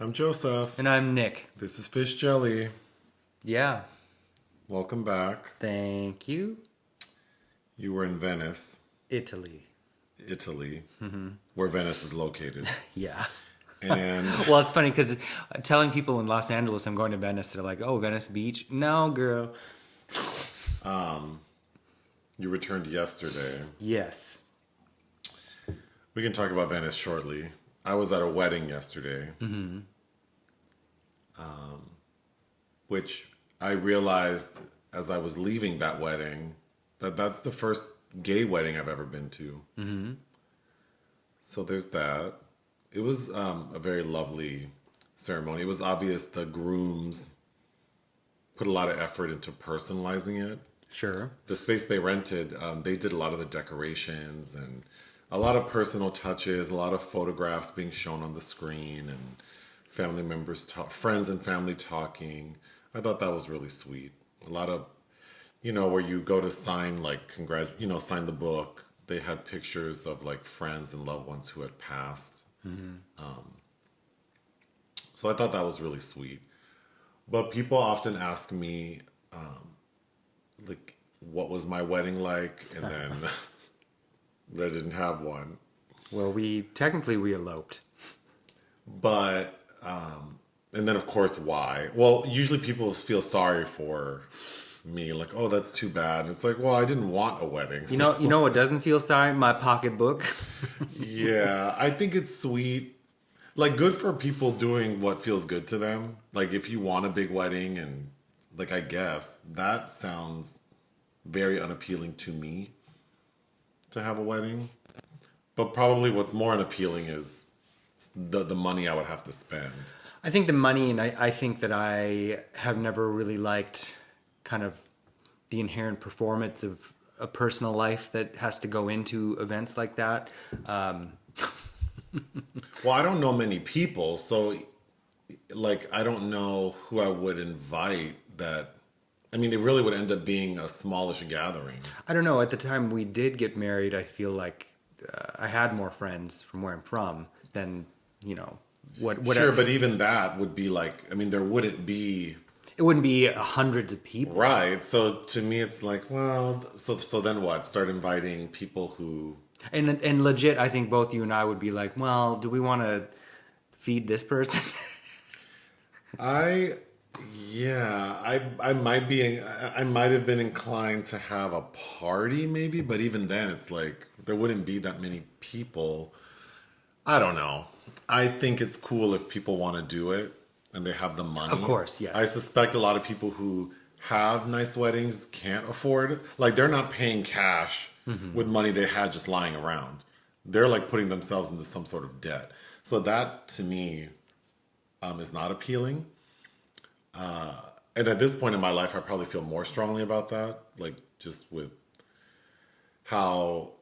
I'm Joseph. And I'm Nick. This is Fish Jelly. Yeah. Welcome back. Thank you. You were in Venice, Italy. where Venice is located. Yeah. And Well, it's funny because telling people in Los Angeles I'm going to Venice, they're like, oh, Venice Beach? No, girl. you returned yesterday. Yes. We can talk about Venice shortly. I was at a wedding yesterday, which I realized as I was leaving that wedding that that's the first gay wedding I've ever been to. Mm-hmm. So there's that. It was a very lovely ceremony. It was obvious the grooms put a lot of effort into personalizing it. Sure. The space they rented, they did a lot of the decorations and a lot of personal touches, a lot of photographs being shown on the screen and family members, friends and family talking. I thought that was really sweet. A lot of, where you go to sign, sign the book. They had pictures of like friends and loved ones who had passed. Mm-hmm. So I thought that was really sweet. But people often ask me, what was my wedding like? And then I didn't have one. Well, we eloped. But, and then of course, why? Well, usually people feel sorry for me, like, oh, that's too bad. And it's like, well, I didn't want a wedding. So. You know what doesn't feel sorry? My pocketbook. Yeah, I think it's sweet. Like, good for people doing what feels good to them. Like, if you want a big wedding and, I guess, that sounds very unappealing to me to have a wedding. But probably what's more unappealing is the money I would have to spend. I think the money, and I think that I have never really liked kind of the inherent performance of a personal life that has to go into events like that. Well, I don't know many people, so I don't know who I would invite that. I mean, it really would end up being a smallish gathering. I don't know. At the time we did get married, I feel like I had more friends from where I'm from than, what. Sure, but even that would be there wouldn't be. It wouldn't be hundreds of people. Right. So to me, it's like, well, so then what? Start inviting people who. And legit, I think both you and I would be like, well, do we want to feed this person? I might have been inclined to have a party maybe, but even then it's like there wouldn't be that many people. I don't know. I think it's cool if people want to do it and they have the money. Of course, yes. I suspect a lot of people who have nice weddings can't afford, they're not paying cash with money they had just lying around. They're putting themselves into some sort of debt. So that to me is not appealing. And at this point in my life, I probably feel more strongly about that, just with how,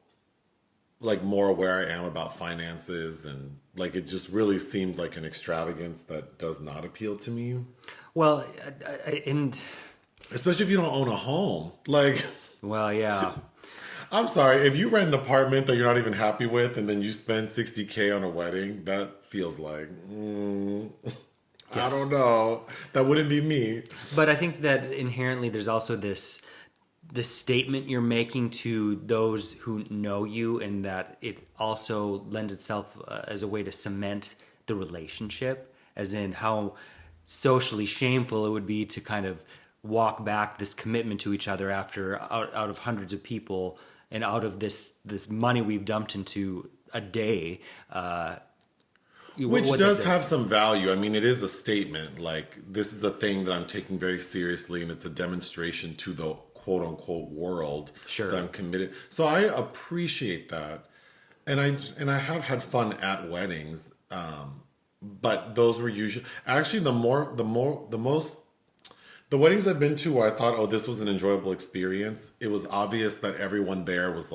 more aware I am about finances and, it just really seems like an extravagance that does not appeal to me. Well, especially if you don't own a home. Well, yeah. I'm sorry, if you rent an apartment that you're not even happy with and then you spend $60K on a wedding, that feels like, yes. I don't know. That wouldn't be me. But I think that inherently there's also this statement you're making to those who know you, and that it also lends itself as a way to cement the relationship, as in how socially shameful it would be to kind of walk back this commitment to each other after out of hundreds of people and out of this money we've dumped into a day. Which does have some value. I mean, it is a statement. This is a thing that I'm taking very seriously, and it's a demonstration to the quote-unquote world sure. that I'm committed. So I appreciate that. And I have had fun at weddings. But those were usually... Actually, the weddings I've been to where I thought, oh, this was an enjoyable experience, it was obvious that everyone there was,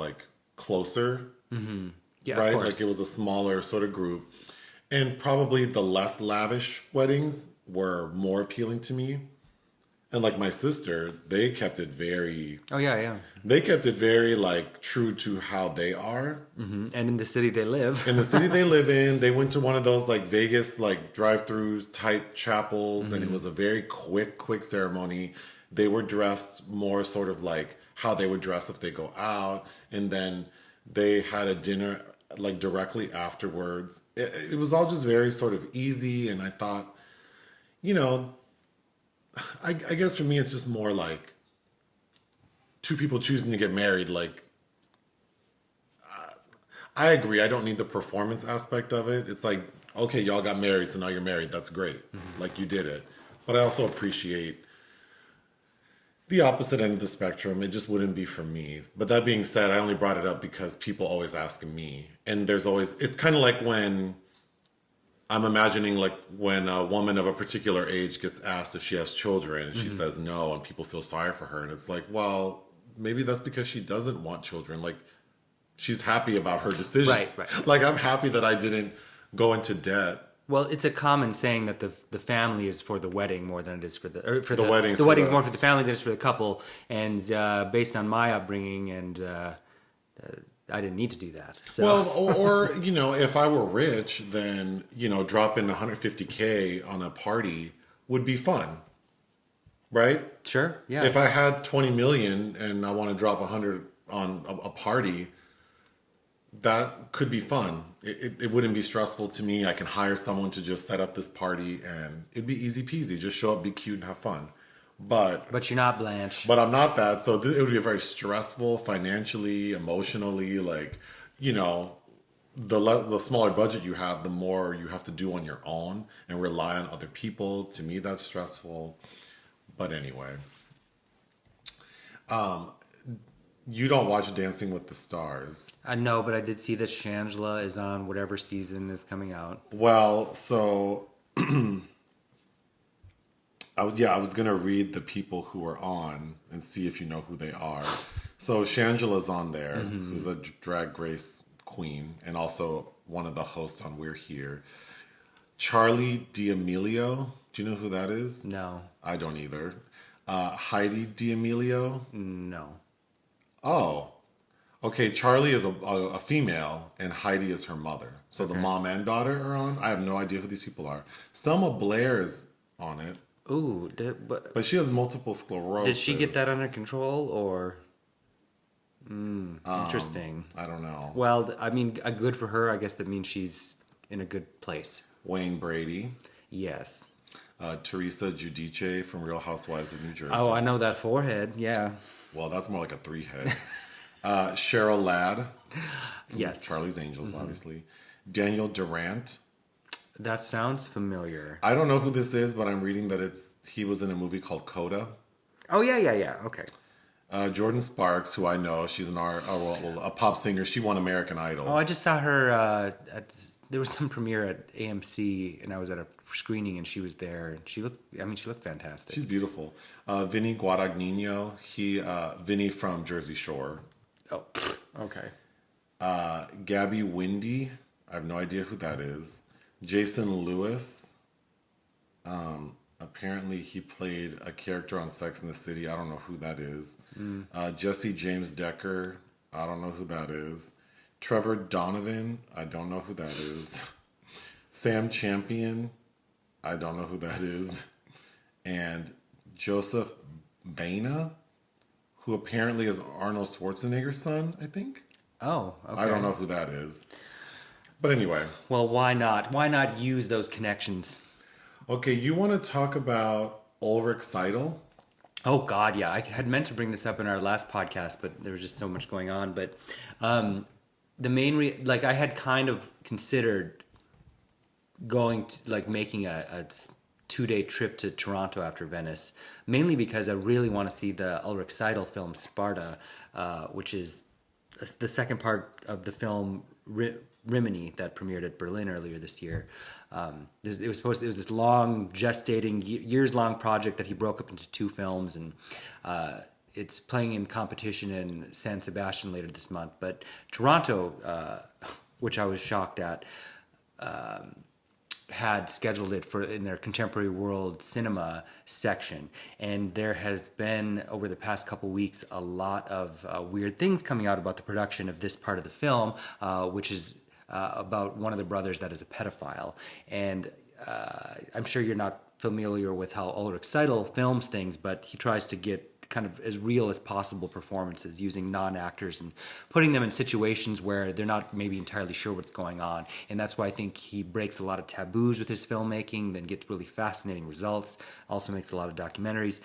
closer. Mm-hmm. Yeah, right? Of course. It was a smaller sort of group. And probably the less lavish weddings were more appealing to me. And like my sister, they kept it very. Oh yeah. They kept it very like true to how they are. And in the city they live. In the city they live in, they went to one of those like Vegas like drive-throughs type chapels, and it was a very quick ceremony. They were dressed more sort of like how they would dress if they go out, and then they had a dinner like directly afterwards. It was all just very sort of easy, and I thought, you know, I guess for me it's just more like two people choosing to get married. Like, I agree. I don't need the performance aspect of it. It's like, okay, y'all got married, so now you're married. That's great. Like, you did it. But I also appreciate the opposite end of the spectrum. It just wouldn't be for me. But that being said, I only brought it up because people always ask me. And there's always, it's kind of like when I'm imagining like when a woman of a particular age gets asked if she has children and she says no, and people feel sorry for her. And it's like, well, maybe that's because she doesn't want children. Like, she's happy about her decision. Right. Like, I'm happy that I didn't go into debt. Well, it's a common saying that the family is for the wedding more than it is for the wedding's the for wedding's the- more for the family than it's for the couple. And based on my upbringing, and I didn't need to do that. So. Well, or you know, if I were rich, then, you know, dropping $150K on a party would be fun, right? Sure, yeah. If I had 20 million and I want to drop 100 on a party, that could be fun. It wouldn't be stressful to me. I can hire someone to just set up this party, and it'd be easy peasy. Just show up, be cute, and have fun. But you're not Blanche. But I'm not that, so it would be very stressful financially, emotionally. Like, you know, the smaller budget you have, the more you have to do on your own and rely on other people. To me, that's stressful. But anyway, you don't watch Dancing with the Stars. No, but I did see that Shangela is on whatever season is coming out. Well, so I was gonna read the people who are on and see if you know who they are. So Shangela's on there, who's a drag race queen and also one of the hosts on We're Here. Charlie D'Amelio, do you know who that is? No. I don't either. Heidi D'Amelio. No. Oh, okay. Charlie is a female, and Heidi is her mother. So the mom and daughter are on. I have no idea who these people are. Selma Blair is on it. Ooh, But she has multiple sclerosis. did she get that under control, or? Interesting. I don't know. Well, I mean, good for her. I guess that means she's in a good place. Wayne Brady. Yes. Teresa Giudice from Real Housewives of New Jersey. Oh, I know that forehead. Yeah. Well, that's more like a 3-head. Cheryl Ladd. Yes. Charlie's Angels, obviously. Daniel Durant. That sounds familiar. I don't know who this is, but I'm reading that he was in a movie called Coda. Oh, yeah. Okay. Jordan Sparks, who I know, she's a pop singer. She won American Idol. Oh, I just saw her there was some premiere at AMC, and I was at a screening, and she was there. And she looked fantastic. She's beautiful. Vinny Guadagnino, Vinny from Jersey Shore. Oh, okay. Gabby Windy, I have no idea who that is. Jason Lewis, apparently he played a character on Sex and the City. I don't know who that is. Jesse James Decker, I don't know who that is. Trevor Donovan, I don't know who that is. Sam Champion, I don't know who that is. And Joseph Baina, who apparently is Arnold Schwarzenegger's son, I think. Oh, okay. I don't know who that is. But anyway. Well, why not? Why not use those connections? Okay, you want to talk about Ulrich Seidl? Oh, God, yeah. I had meant to bring this up in our last podcast, but there was just so much going on. But the main... I had kind of considered going to, making a 2-day trip to Toronto after Venice, mainly because I really want to see the Ulrich Seidl film Sparta, which is the second part of the film Rimini that premiered at Berlin earlier this year. It was this long gestating, years-long project that he broke up into 2 films, and it's playing in competition in San Sebastian later this month. But Toronto, which I was shocked at, had scheduled it for in their contemporary world cinema section, and there has been over the past couple weeks a lot of weird things coming out about the production of this part of the film, which is about one of the brothers that is a pedophile. And I'm sure you're not familiar with how Ulrich Seidl films things, but he tries to get kind of as real as possible performances using non-actors and putting them in situations where they're not maybe entirely sure what's going on. And that's why I think he breaks a lot of taboos with his filmmaking, then gets really fascinating results, also makes a lot of documentaries.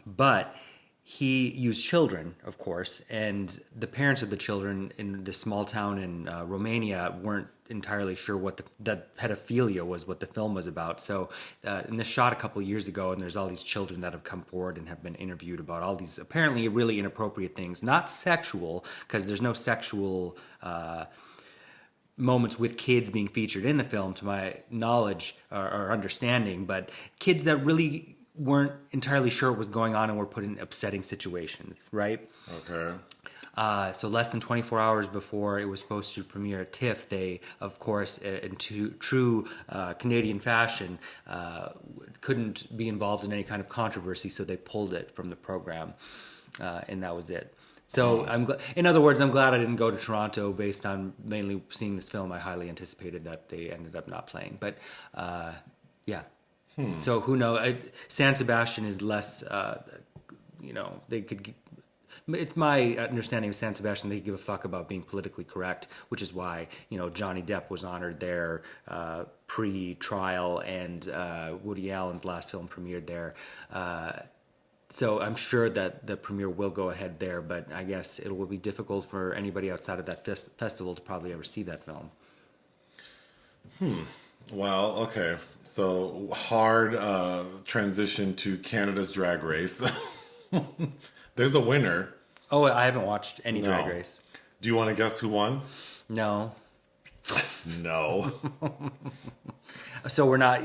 But he used children, of course, and the parents of the children in this small town in Romania weren't entirely sure what that pedophilia was, what the film was about. So, and this shot a couple of years ago, and there's all these children that have come forward and have been interviewed about all these apparently really inappropriate things, not sexual, because there's no sexual moments with kids being featured in the film, to my knowledge or understanding, but kids that really weren't entirely sure what was going on and were put in upsetting situations, right? Okay. So less than 24 hours before it was supposed to premiere at TIFF, they, of course, in true Canadian fashion, couldn't be involved in any kind of controversy, so they pulled it from the program, and that was it. So in other words, I'm glad I didn't go to Toronto based on mainly seeing this film. I highly anticipated that they ended up not playing, but yeah. So who knows? San Sebastian is less, they could. It's my understanding of San Sebastian, they give a fuck about being politically correct, which is why, Johnny Depp was honored there pre-trial, and Woody Allen's last film premiered there. So I'm sure that the premiere will go ahead there, but I guess it will be difficult for anybody outside of that festival to probably ever see that film. Well, okay. So hard transition to Canada's Drag Race. There's a winner. Oh, I haven't watched any Drag Race. Do you want to guess who won? No. No. So we're not.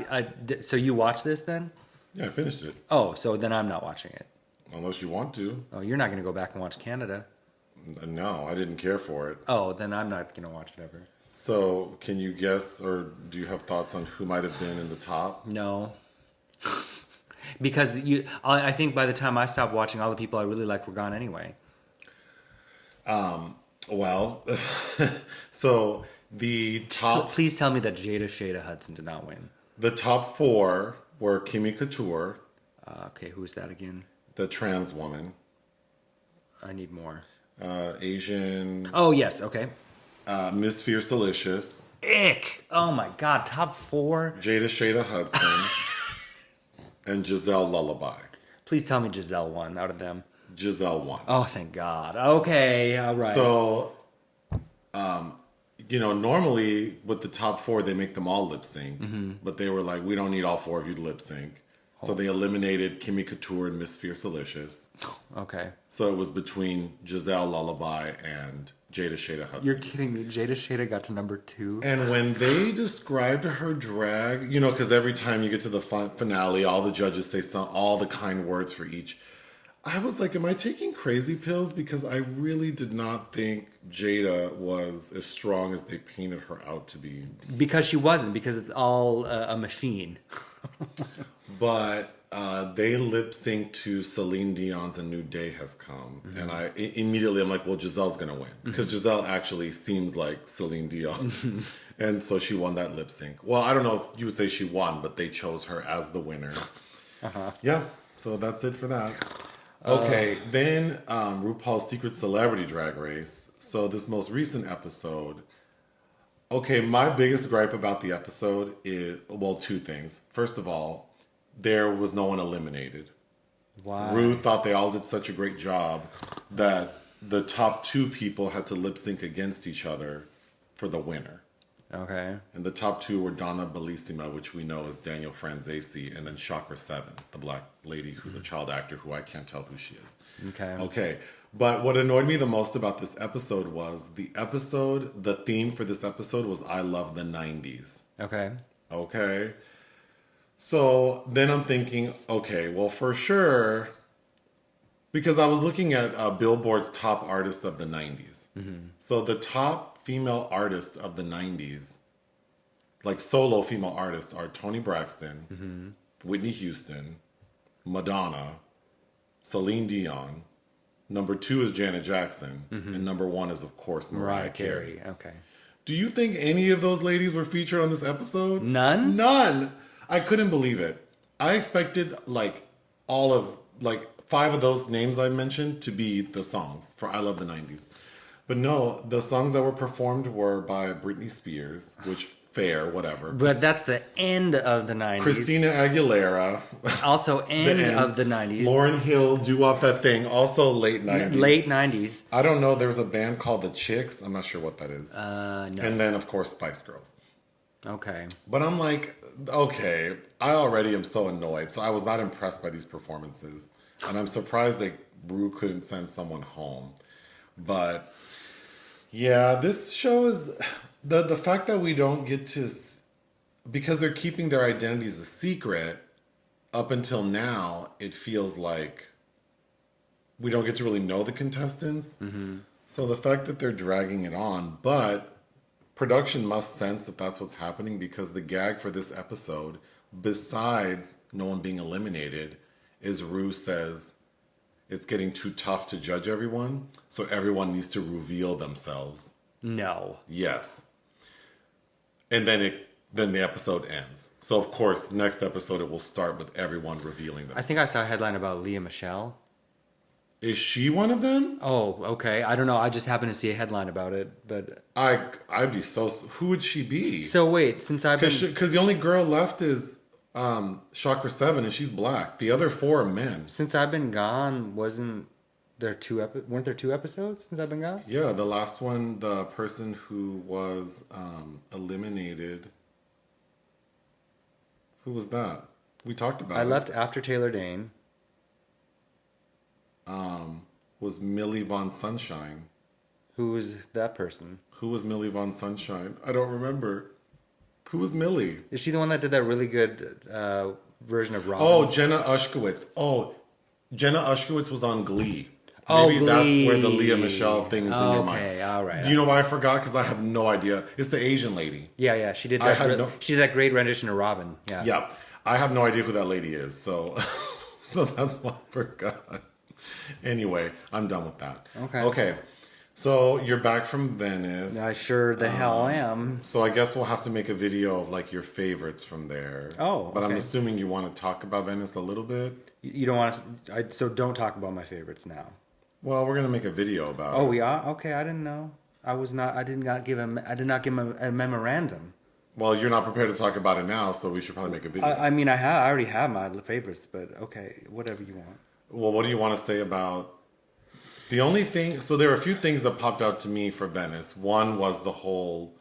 So you watched this then? Yeah, I finished it. Oh, so then I'm not watching it. Unless you want to. Oh, you're not going to go back and watch Canada? No, I didn't care for it. Oh, then I'm not going to watch it ever. So, can you guess, or do you have thoughts on who might have been in the top? No. Because I think by the time I stopped watching, all the people I really liked were gone anyway. Well, so the top... Please tell me that Jada Hudson did not win. The top four were Kimmy Couture. Okay, who's that again? The trans woman. I need more. Asian... Oh, yes, okay. Miss Fiercelicious. Ick! Oh my god, top four? Jada Hudson. And Giselle Lullaby. Please tell me Giselle won out of them. Giselle won. Oh, thank God. Okay, all right. So, normally with the top four, they make them all lip sync. Mm-hmm. But they were like, we don't need all four of you to lip sync. Oh. So they eliminated Kimmy Couture and Miss Fiercelicious. Okay. So it was between Giselle Lullaby and Jada Hudson. You're kidding me. Jada got to number 2. And when they described her drag, because every time you get to the finale, all the judges say all the kind words for each. I was like, am I taking crazy pills? Because I really did not think Jada was as strong as they painted her out to be. Because she wasn't, because it's all a machine. But they lip synced to Celine Dion's A New Day Has Come. Mm-hmm. And I'm like, well, Giselle's going to win. Because Giselle actually seems like Celine Dion. Mm-hmm. And so she won that lip sync. Well, I don't know if you would say she won, but they chose her as the winner. Uh-huh. Yeah, so that's it for that. Okay, then RuPaul's Secret Celebrity Drag Race. So this most recent episode. Okay, my biggest gripe about the episode is, well, 2 things. First of all, there was no one eliminated. Wow. Ru thought they all did such a great job that the top 2 people had to lip sync against each other for the winner. Okay. And the top 2 were Donna Bellissima, which we know is Daniel Franzese, and then Chakra 7, the black lady who's a child actor who I can't tell who she is. Okay. But what annoyed me the most about this episode was the theme for this episode was I Love the 90s. Okay. So then I'm thinking, okay, well, for sure, because I was looking at Billboard's top artist of the 90s. Mm-hmm. So the top female artist of the 90s, like solo female artists are Toni Braxton, Whitney Houston, Madonna, Celine Dion. Number 2 is Janet Jackson, and number 1 is of course Mariah Carey. Okay. Do you think any of those ladies were featured on this episode? None? None. I couldn't believe it. I expected like all of like 5 of those names I mentioned to be the songs for I Love the 90s. But no, the songs that were performed were by Britney Spears, which fair, whatever. But that's the end of the 90s. Christina Aguilera. Also end of the 90s. Lauryn Hill, Do Wop That Thing, also late 90s. Late 90s. I don't know. There was a band called The Chicks. I'm not sure what that is. No. And then, of course, Spice Girls. Okay. But I'm like, okay, I already am so annoyed. So I was not impressed by these performances. And I'm surprised that Rue couldn't send someone home. But yeah, this show is the fact that we don't get to, because they're keeping their identities a secret up until now, it feels like we don't get to really know the contestants. So the fact that they're dragging it on, but production must sense that that's what's happening, because the gag for this episode, besides no one being eliminated, is Rue says it's getting too tough to judge everyone, so everyone needs to reveal themselves. No. Yes. And then the episode ends. So of course, next episode it will start with everyone revealing themselves. I think I saw a headline about Leah Michele. Is she one of them? Oh, okay. I don't know. I just happened to see a headline about it, but I'd be so. Who would she be? so wait, since I've been Because the only girl left is Chakra 7, and she's black. The other 4 are men. since I've been gone, weren't there 2 episodes since I've been gone? Yeah, the last one, the person who was eliminated. Who was that? We talked about. I left after Taylor Dane. Was Millie Von Sunshine. Who was that person? Who was Millie Von Sunshine? I don't remember. Who was Millie? Is she the one that did that really good version of Robin? Oh, Jenna Ushkowitz. Oh, Jenna Ushkowitz was on Glee. Oh, Maybe Glee. that's where the Leah Michele thing is in your mind. Okay, all right. Do you know why I forgot? Because I have no idea. It's the Asian lady. Yeah, she did I that. had no- She did that great rendition of Robin. Yeah. Yep. I have no idea who that lady is. So, so that's why I forgot. Anyway, I'm done with that. Okay. So you're back from Venice. I sure the hell am. So I guess we'll have to make a video of like your favorites from there. Oh, But I'm okay. assuming you want to talk about Venice a little bit. You don't want to. So don't talk about my favorites now. Well, we're gonna make a video about Oh, it. we are. Okay, I didn't know. I did not give him a memorandum. Well, you're not prepared to talk about it now, so we should probably make a video. I mean, I already have my favorites, but okay, whatever you want. Well, what do you want to say about the only thing? So there were a few things that popped out to me for Venice. One was the whole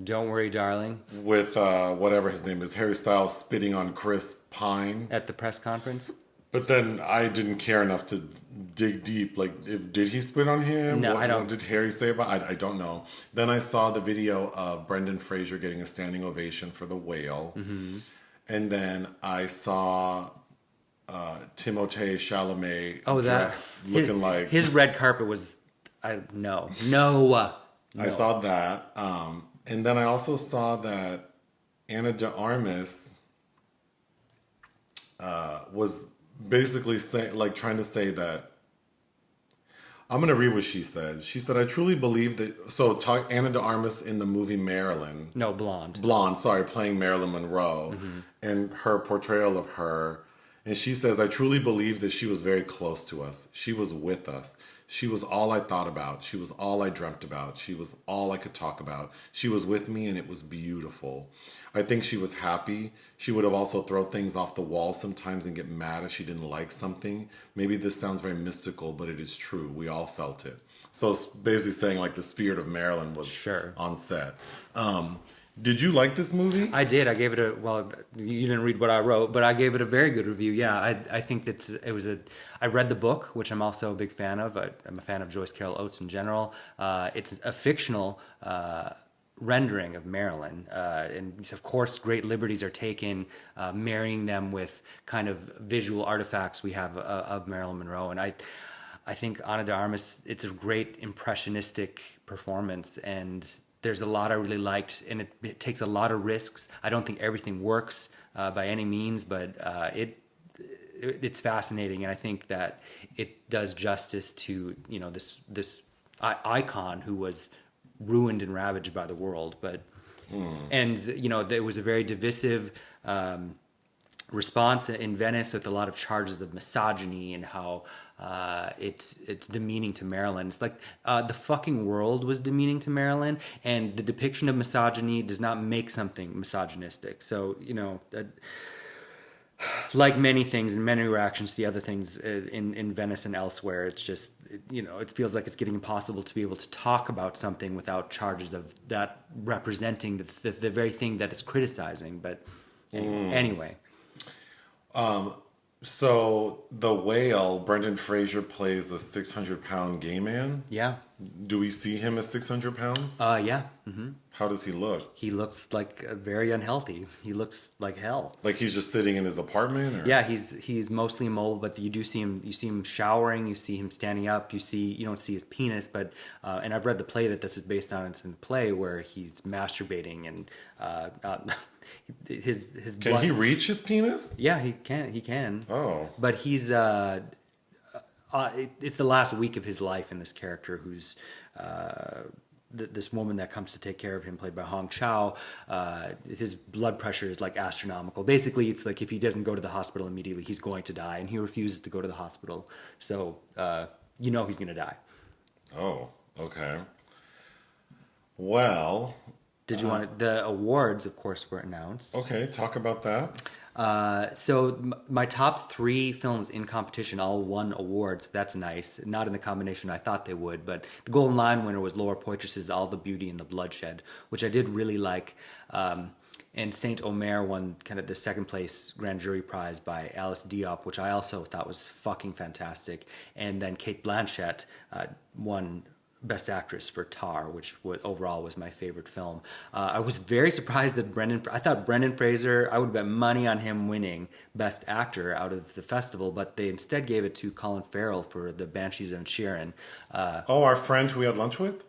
Don't worry, darling. with whatever his name is, Harry Styles spitting on Chris Pine. At the press conference. But then I didn't care enough to dig deep. Like, did he spit on him? No, I don't. What did Harry say about it? I don't know. Then I saw the video of Brendan Fraser getting a standing ovation for The Whale. Mm-hmm. And then I saw Timothée Chalamet looking like... His red carpet was... No. I saw that. And then I also saw that Anna de Armas was basically trying to say that, I'm going to read what she said. She said, I truly believe that, Anna de Armas in the movie Marilyn. No, Blonde. Blonde, sorry, playing Marilyn Monroe, and her portrayal of her. And she says, I truly believe that she was very close to us. She was with us. She was all I thought about. She was all I dreamt about. She was all I could talk about. She was with me, and it was beautiful. I think she was happy. She would have also thrown things off the wall sometimes and get mad if she didn't like something. Maybe this sounds very mystical, but it is true. We all felt it. So it's basically saying like the spirit of Marilyn was on set. Did you like this movie? I did. I gave it you didn't read what I wrote, but I gave it a very good review. Yeah, I think I read the book, which I'm also a big fan of. I'm a fan of Joyce Carol Oates in general. It's a fictional rendering of Marilyn. And of course, great liberties are taken, marrying them with kind of visual artifacts we have of Marilyn Monroe. And I think Ana de Armas, it's a great impressionistic performance, and there's a lot I really liked, and it takes a lot of risks. I don't think everything works by any means, but it's fascinating, and I think that it does justice to this icon who was ruined and ravaged by the world. But and there was a very divisive response in Venice with a lot of charges of misogyny and how it's demeaning to Marilyn. It's like the fucking world was demeaning to Marilyn, and the depiction of misogyny does not make something misogynistic. So like many things and many reactions to the other things in Venice and elsewhere, it's just it feels like it's getting impossible to be able to talk about something without charges of that representing the very thing that it's criticizing. But anyway. So The Whale, Brendan Fraser plays a 600-pound gay man. Yeah. Do we see him as 600 pounds? Yeah. Mm-hmm. How does he look? He looks like very unhealthy. He looks like hell. Like he's just sitting in his apartment? Or? Yeah, he's mostly immobile, but you see him showering, you see him standing up, you don't see his penis, but and I've read the play that this is based on. It's in the play where he's masturbating and his Can blood, he reach his penis? Yeah, he can. Oh. But he's it's the last week of his life in this character who's this woman that comes to take care of him, played by Hong Chow. His blood pressure is like astronomical. Basically, it's like if he doesn't go to the hospital immediately, he's going to die, and he refuses to go to the hospital. So he's going to die. Oh, okay. Well, did you want the awards? Of course, were announced. Okay, talk about that. So my top 3 films in competition all won awards. That's nice. Not in the combination I thought they would, but the Golden Lion winner was Laura Poitras's All the Beauty and the Bloodshed, which I did really like. And Saint Omer won kind of the second place grand jury prize by Alice Diop, which I also thought was fucking fantastic. And then Cate Blanchett won Best Actress for Tar, which overall was my favorite film. I was very surprised that I thought Brendan Fraser, I would bet money on him winning Best Actor out of the festival, but they instead gave it to Colin Farrell for The Banshees of Inisherin. Our friend who we had lunch with?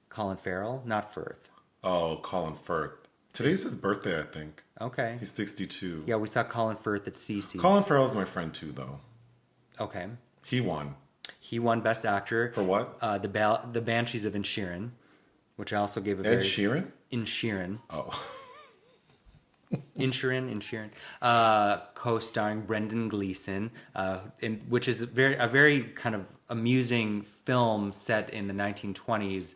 Colin Farrell, not Firth. Oh, Colin Firth. Today's his birthday, I think. Okay. He's 62. Yeah, we saw Colin Firth at CC. Colin Farrell's my friend too, though. Okay. He won. He won Best Actor. For what? The Banshees of Inisherin, which I also gave a Ed Sheeran? Inisherin. Oh. Inisherin. Co-starring Brendan Gleeson, which is a very kind of amusing film set in the 1920s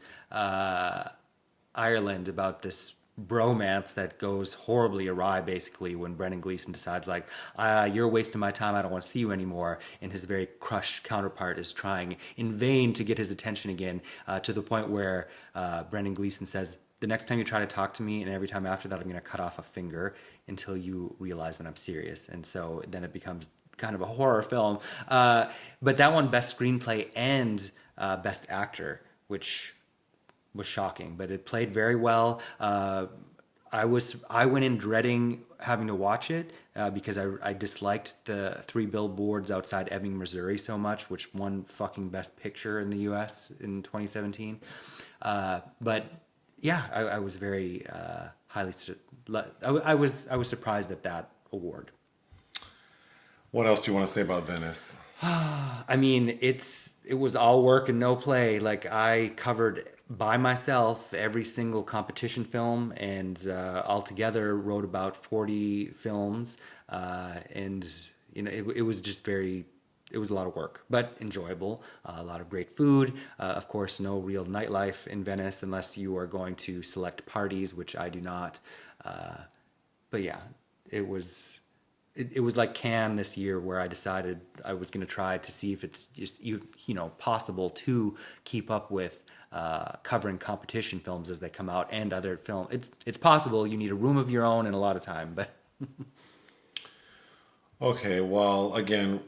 Ireland about this bromance that goes horribly awry basically when Brendan Gleeson decides like you're wasting my time, I don't want to see you anymore, and his very crushed counterpart is trying in vain to get his attention again, to the point where Brendan Gleeson says, the next time you try to talk to me and every time after that I'm going to cut off a finger until you realize that I'm serious. And so then it becomes kind of a horror film, but that won Best Screenplay and Best Actor, which was shocking, but it played very well. I went in dreading having to watch it because I disliked the 3 Billboards Outside Ebbing, Missouri so much, which won fucking Best Picture in the U.S. in 2017. But yeah, I was very highly. I was surprised at that award. What else do you want to say about Venice? I mean, it was all work and no play. Like I covered by myself every single competition film, and altogether wrote about 40 films, and it was just it was a lot of work, but enjoyable. A lot of great food, of course. No real nightlife in Venice unless you are going to select parties, which I do not. But yeah, it was like Cannes this year, where I decided I was going to try to see if it's just possible to keep up with covering competition films as they come out and other film. It's possible. You need a room of your own and a lot of time, but okay. Well, again,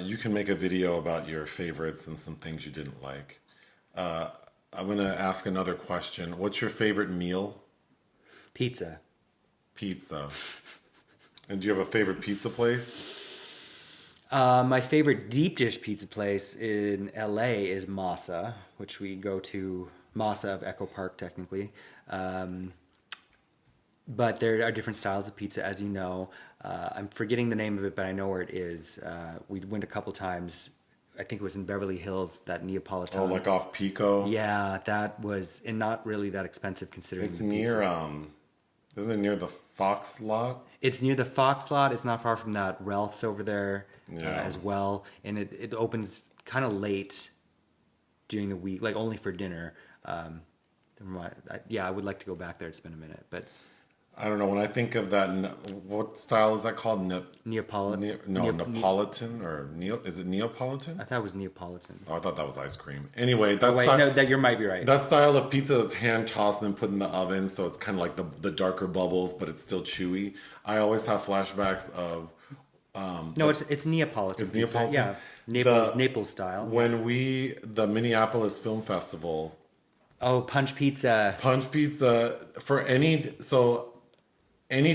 you can make a video about your favorites and some things you didn't like. I'm going to ask another question. What's your favorite meal? Pizza. And do you have a favorite pizza place? My favorite deep dish pizza place in LA is Masa, which we go to, Masa of Echo Park technically. But there are different styles of pizza, as you know. I'm forgetting the name of it, but I know where it is. We went a couple times. I think it was in Beverly Hills, that Neapolitan. Oh, like off Pico? Yeah, that was, and not really that expensive considering It's the near, pizza. isn't it near the Fox lot? It's near the Fox lot. It's not far from that Ralph's over there Yeah. as well. And it opens kind of late during the week, like only for dinner. Yeah, I would like to go back there. It's been a minute, but I don't know. When I think of that, what style is that called? Neapolitan. Neapolitan is it Neapolitan? I thought it was Neapolitan. Oh, I thought that was ice cream. Anyway, That you might be right. that style of pizza that's hand tossed and then put in the oven, so it's kind of like the darker bubbles, but it's still chewy. I always have flashbacks of. No, it's Neapolitan. It's pizza. Neapolitan? Yeah, Naples style. When the Minneapolis Film Festival, Oh, punch pizza. Punch Pizza for any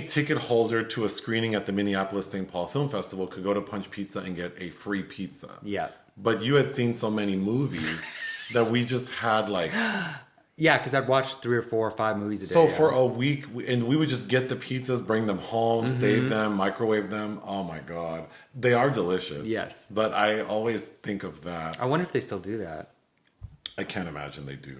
ticket holder to a screening at the Minneapolis St. Paul Film Festival could go to Punch Pizza and get a free pizza. Yeah. But you had seen so many movies that we just had like. Yeah, because I'd watched 3 or 4 or 5 movies a day. So yeah. for a week, and we would just get the pizzas, bring them home, Mm-hmm. save them, microwave them. Oh my God. They are delicious. Yes. But I always think of that. I wonder if they still do that. I can't imagine they do.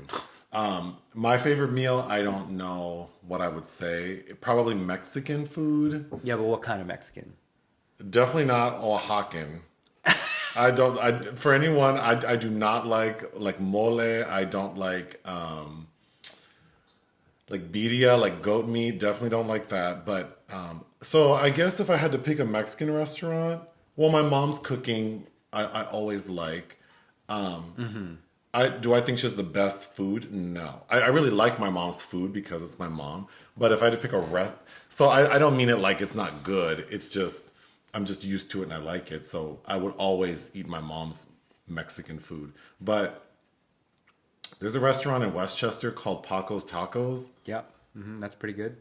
My favorite meal, I don't know what I would say. Probably Mexican food. Yeah, but what kind of Mexican? Definitely not Oaxacan. I do not like mole. I don't like birria, like goat meat. Definitely don't like that. But so I guess if I had to pick a Mexican restaurant, well, my mom's cooking I always like. Do I think she has the best food? No. I really like my mom's food because it's my mom. But if I had to pick so I don't mean it like it's not good. It's just, I'm just used to it and I like it. So I would always eat my mom's Mexican food. But there's a restaurant in Westchester called Paco's Tacos. Yeah, that's pretty good.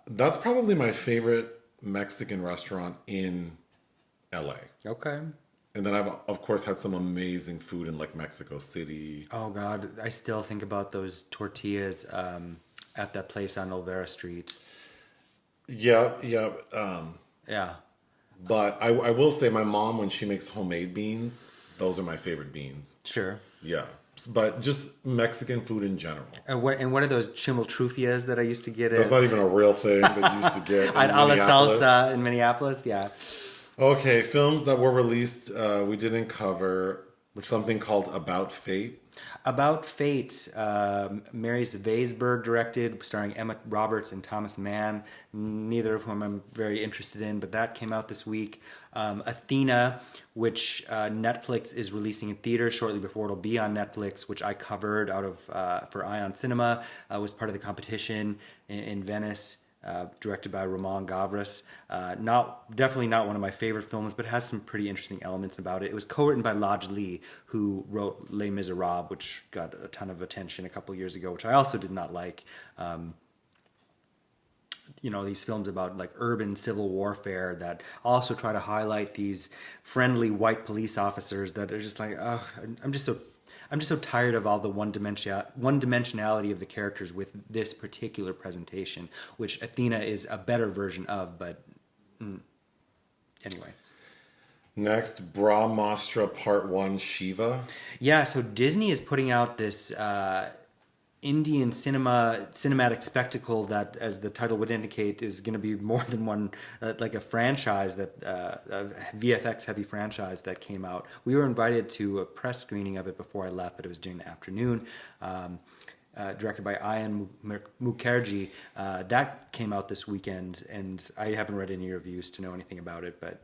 That's probably my favorite Mexican restaurant in LA. Okay. And then I've, of course, had some amazing food in like Mexico City. Oh God, I still think about those tortillas at that place on Olvera Street. Yeah. Yeah. But I will say my mom, when she makes homemade beans, those are my favorite beans. Sure. Yeah. But just Mexican food in general. And what are those chimiltrufias that I used to get That's at not even a real thing that you used to get in at A La Minneapolis. Salsa in Minneapolis? Yeah. Okay, films that were released we didn't cover. Something called About Fate. About Fate, Mary Weisberg directed, starring Emma Roberts and Thomas Mann, neither of whom I'm very interested in, but that came out this week. Athena, which Netflix is releasing in theaters shortly before it'll be on Netflix, which I covered out of for Ion Cinema, was part of the competition in Venice. Directed by Roman Gavras. Definitely not one of my favorite films, but has some pretty interesting elements about it. It was co-written by Lodge Lee, who wrote Les Miserables, which got a ton of attention a couple years ago, which I also did not like. These films about like urban civil warfare that also try to highlight these friendly white police officers that are just like, I'm just so tired of all the one-dimensionality of the characters with this particular presentation, which Athena is a better version of, but anyway. Next, Brahmastra Part 1 Shiva. Yeah, so Disney is putting out this Indian cinematic spectacle that, as the title would indicate, is going to be more than one, like a franchise, a VFX heavy franchise that came out. We were invited to a press screening of it before I left, but it was during the afternoon. Directed by Ayan Mukherjee. That came out this weekend, and I haven't read any reviews to know anything about it, but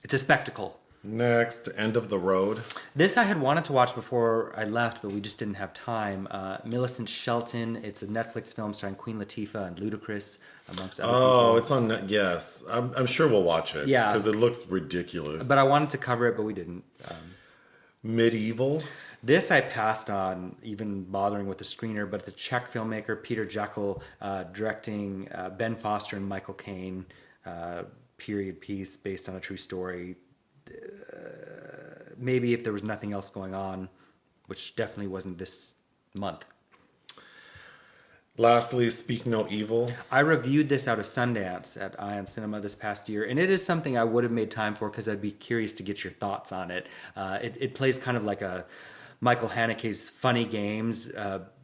it's a spectacle. Next, End of the Road. This I had wanted to watch before I left, but we just didn't have time. Millicent Shelton. It's a Netflix film starring Queen Latifah and Ludacris, amongst other people. Oh, it's on net. Yes. I'm sure we'll watch it. Yeah. Because it looks ridiculous. But I wanted to cover it, but we didn't. Medieval. This I passed on even bothering with the screener, but the Czech filmmaker Peter Jekyll directing Ben Foster and Michael Caine, period piece based on a true story. Maybe if there was nothing else going on, which definitely wasn't this month. Lastly, Speak No Evil. I reviewed this out of Sundance at Ion Cinema this past year, and it is something I would have made time for because I'd be curious to get your thoughts on it. It plays kind of like a Michael Haneke's Funny Games,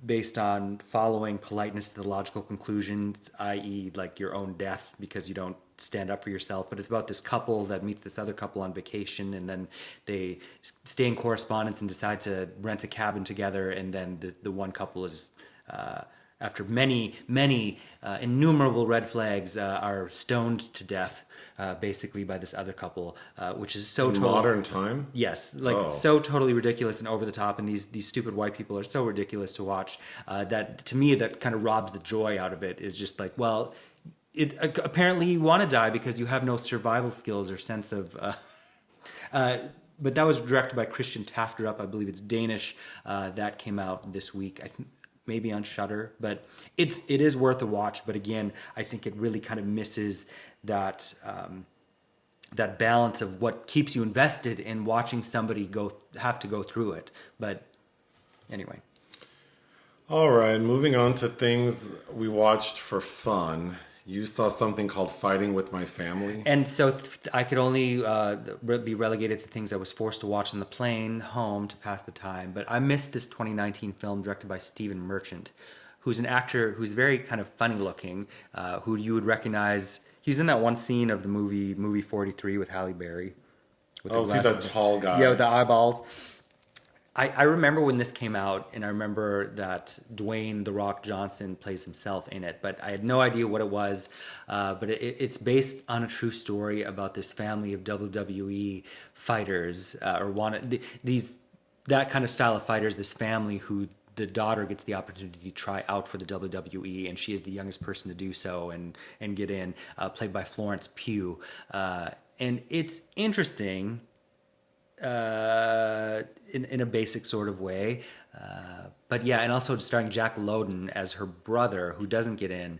based on following politeness to the logical conclusions, i.e., like your own death because you don't stand up for yourself. But it's about this couple that meets this other couple on vacation, and then they stay in correspondence and decide to rent a cabin together, and then the one couple is... after many innumerable red flags, are stoned to death, basically by this other couple, which is so In modern time? Yes, like so totally ridiculous and over the top, and these stupid white people are so ridiculous to watch that to me that kind of robs the joy out of it. Is just like, well, apparently you want to die because you have no survival skills or sense of. But that was directed by Christian Tafterup. I believe it's Danish. That came out this week. I think maybe on Shudder, but it is worth a watch. But again, I think it really kind of misses that that balance of what keeps you invested in watching somebody have to go through it. But anyway. All right, moving on to things we watched for fun. You saw something called Fighting with My Family. And so I could only be relegated to things I was forced to watch on the plane home to pass the time. But I missed this 2019 film directed by Stephen Merchant, who's an actor who's very kind of funny looking, who you would recognize. He's in that one scene of the movie 43 with Halle Berry. With see that tall guy. Yeah, with the eyeballs. I remember when this came out, and I remember that Dwayne "The Rock" Johnson plays himself in it, but I had no idea what it was. But it's based on a true story about this family of WWE fighters, that kind of style of fighters. This family who the daughter gets the opportunity to try out for the WWE, and she is the youngest person to do so and get in, played by Florence Pugh. And it's interesting. In a basic sort of way, but yeah, and also starring Jack Lowden as her brother, who doesn't get in,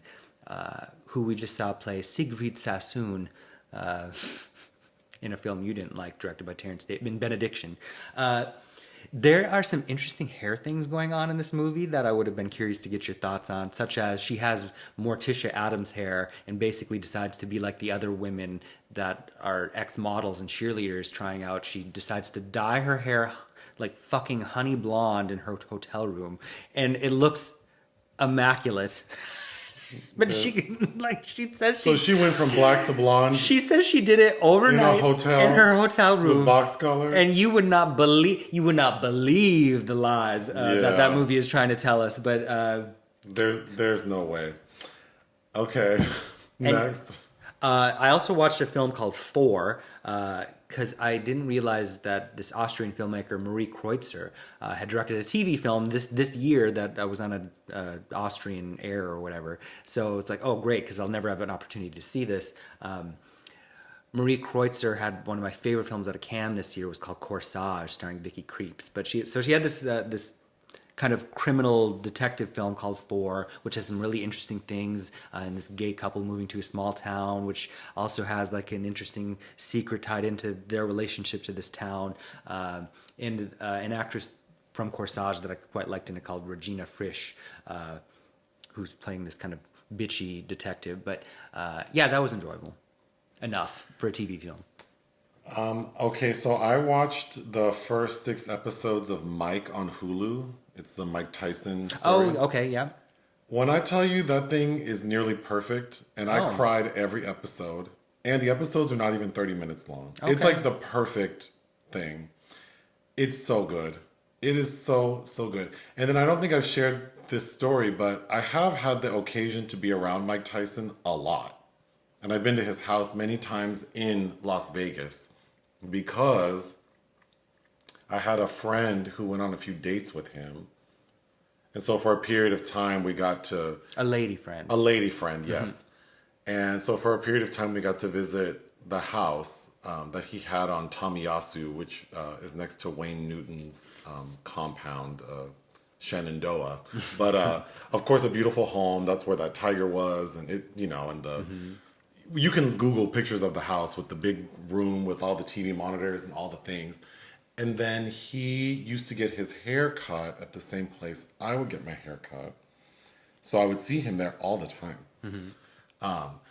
who we just saw play Siegfried Sassoon in a film you didn't like, directed by Terrence Davis, in Benediction. There are some interesting hair things going on in this movie that I would have been curious to get your thoughts on, such as she has Morticia Addams hair and basically decides to be like the other women that are ex-models and cheerleaders trying out. She decides to dye her hair like fucking honey blonde in her hotel room, and it looks immaculate. But she says So she went from black to blonde. She says she did it overnight in her hotel room with box color, and you would not believe the lies that movie is trying to tell us. But there's no way. Okay, next. I also watched a film called Four, because I didn't realize that this Austrian filmmaker Marie Kreutzer had directed a TV film this year that was on a Austrian air or whatever. So it's like, oh great, because I'll never have an opportunity to see this. Marie Kreutzer had one of my favorite films out of Cannes this year. It was called Corsage, starring Vicky Krieps. But she had this kind of criminal detective film called Four, which has some really interesting things, and this gay couple moving to a small town, which also has like an interesting secret tied into their relationship to this town, and an actress from Corsage that I quite liked in it called Regina Frisch, who's playing this kind of bitchy detective. But yeah, that was enjoyable enough for a TV film. Okay, so I watched the first 6 episodes of Mike on Hulu. It's the Mike Tyson story. Oh, okay, yeah. When I tell you that thing is nearly perfect, and I cried every episode, and the episodes are not even 30 minutes long. Okay. It's like the perfect thing. It's so good. It is so, so good. And then I don't think I've shared this story, but I have had the occasion to be around Mike Tyson a lot. And I've been to his house many times in Las Vegas because I had a friend who went on a few dates with him. And so for a period of time, we got to... A lady friend. A lady friend, yes. Mm-hmm. And so for a period of time, we got to visit the house that he had on Tamiyasu, which is next to Wayne Newton's compound, Shenandoah. But of course, a beautiful home. That's where that tiger was. And it, and the... Mm-hmm. You can Google pictures of the house with the big room with all the TV monitors and all the things. And then he used to get his hair cut at the same place I would get my hair cut. So I would see him there all the time.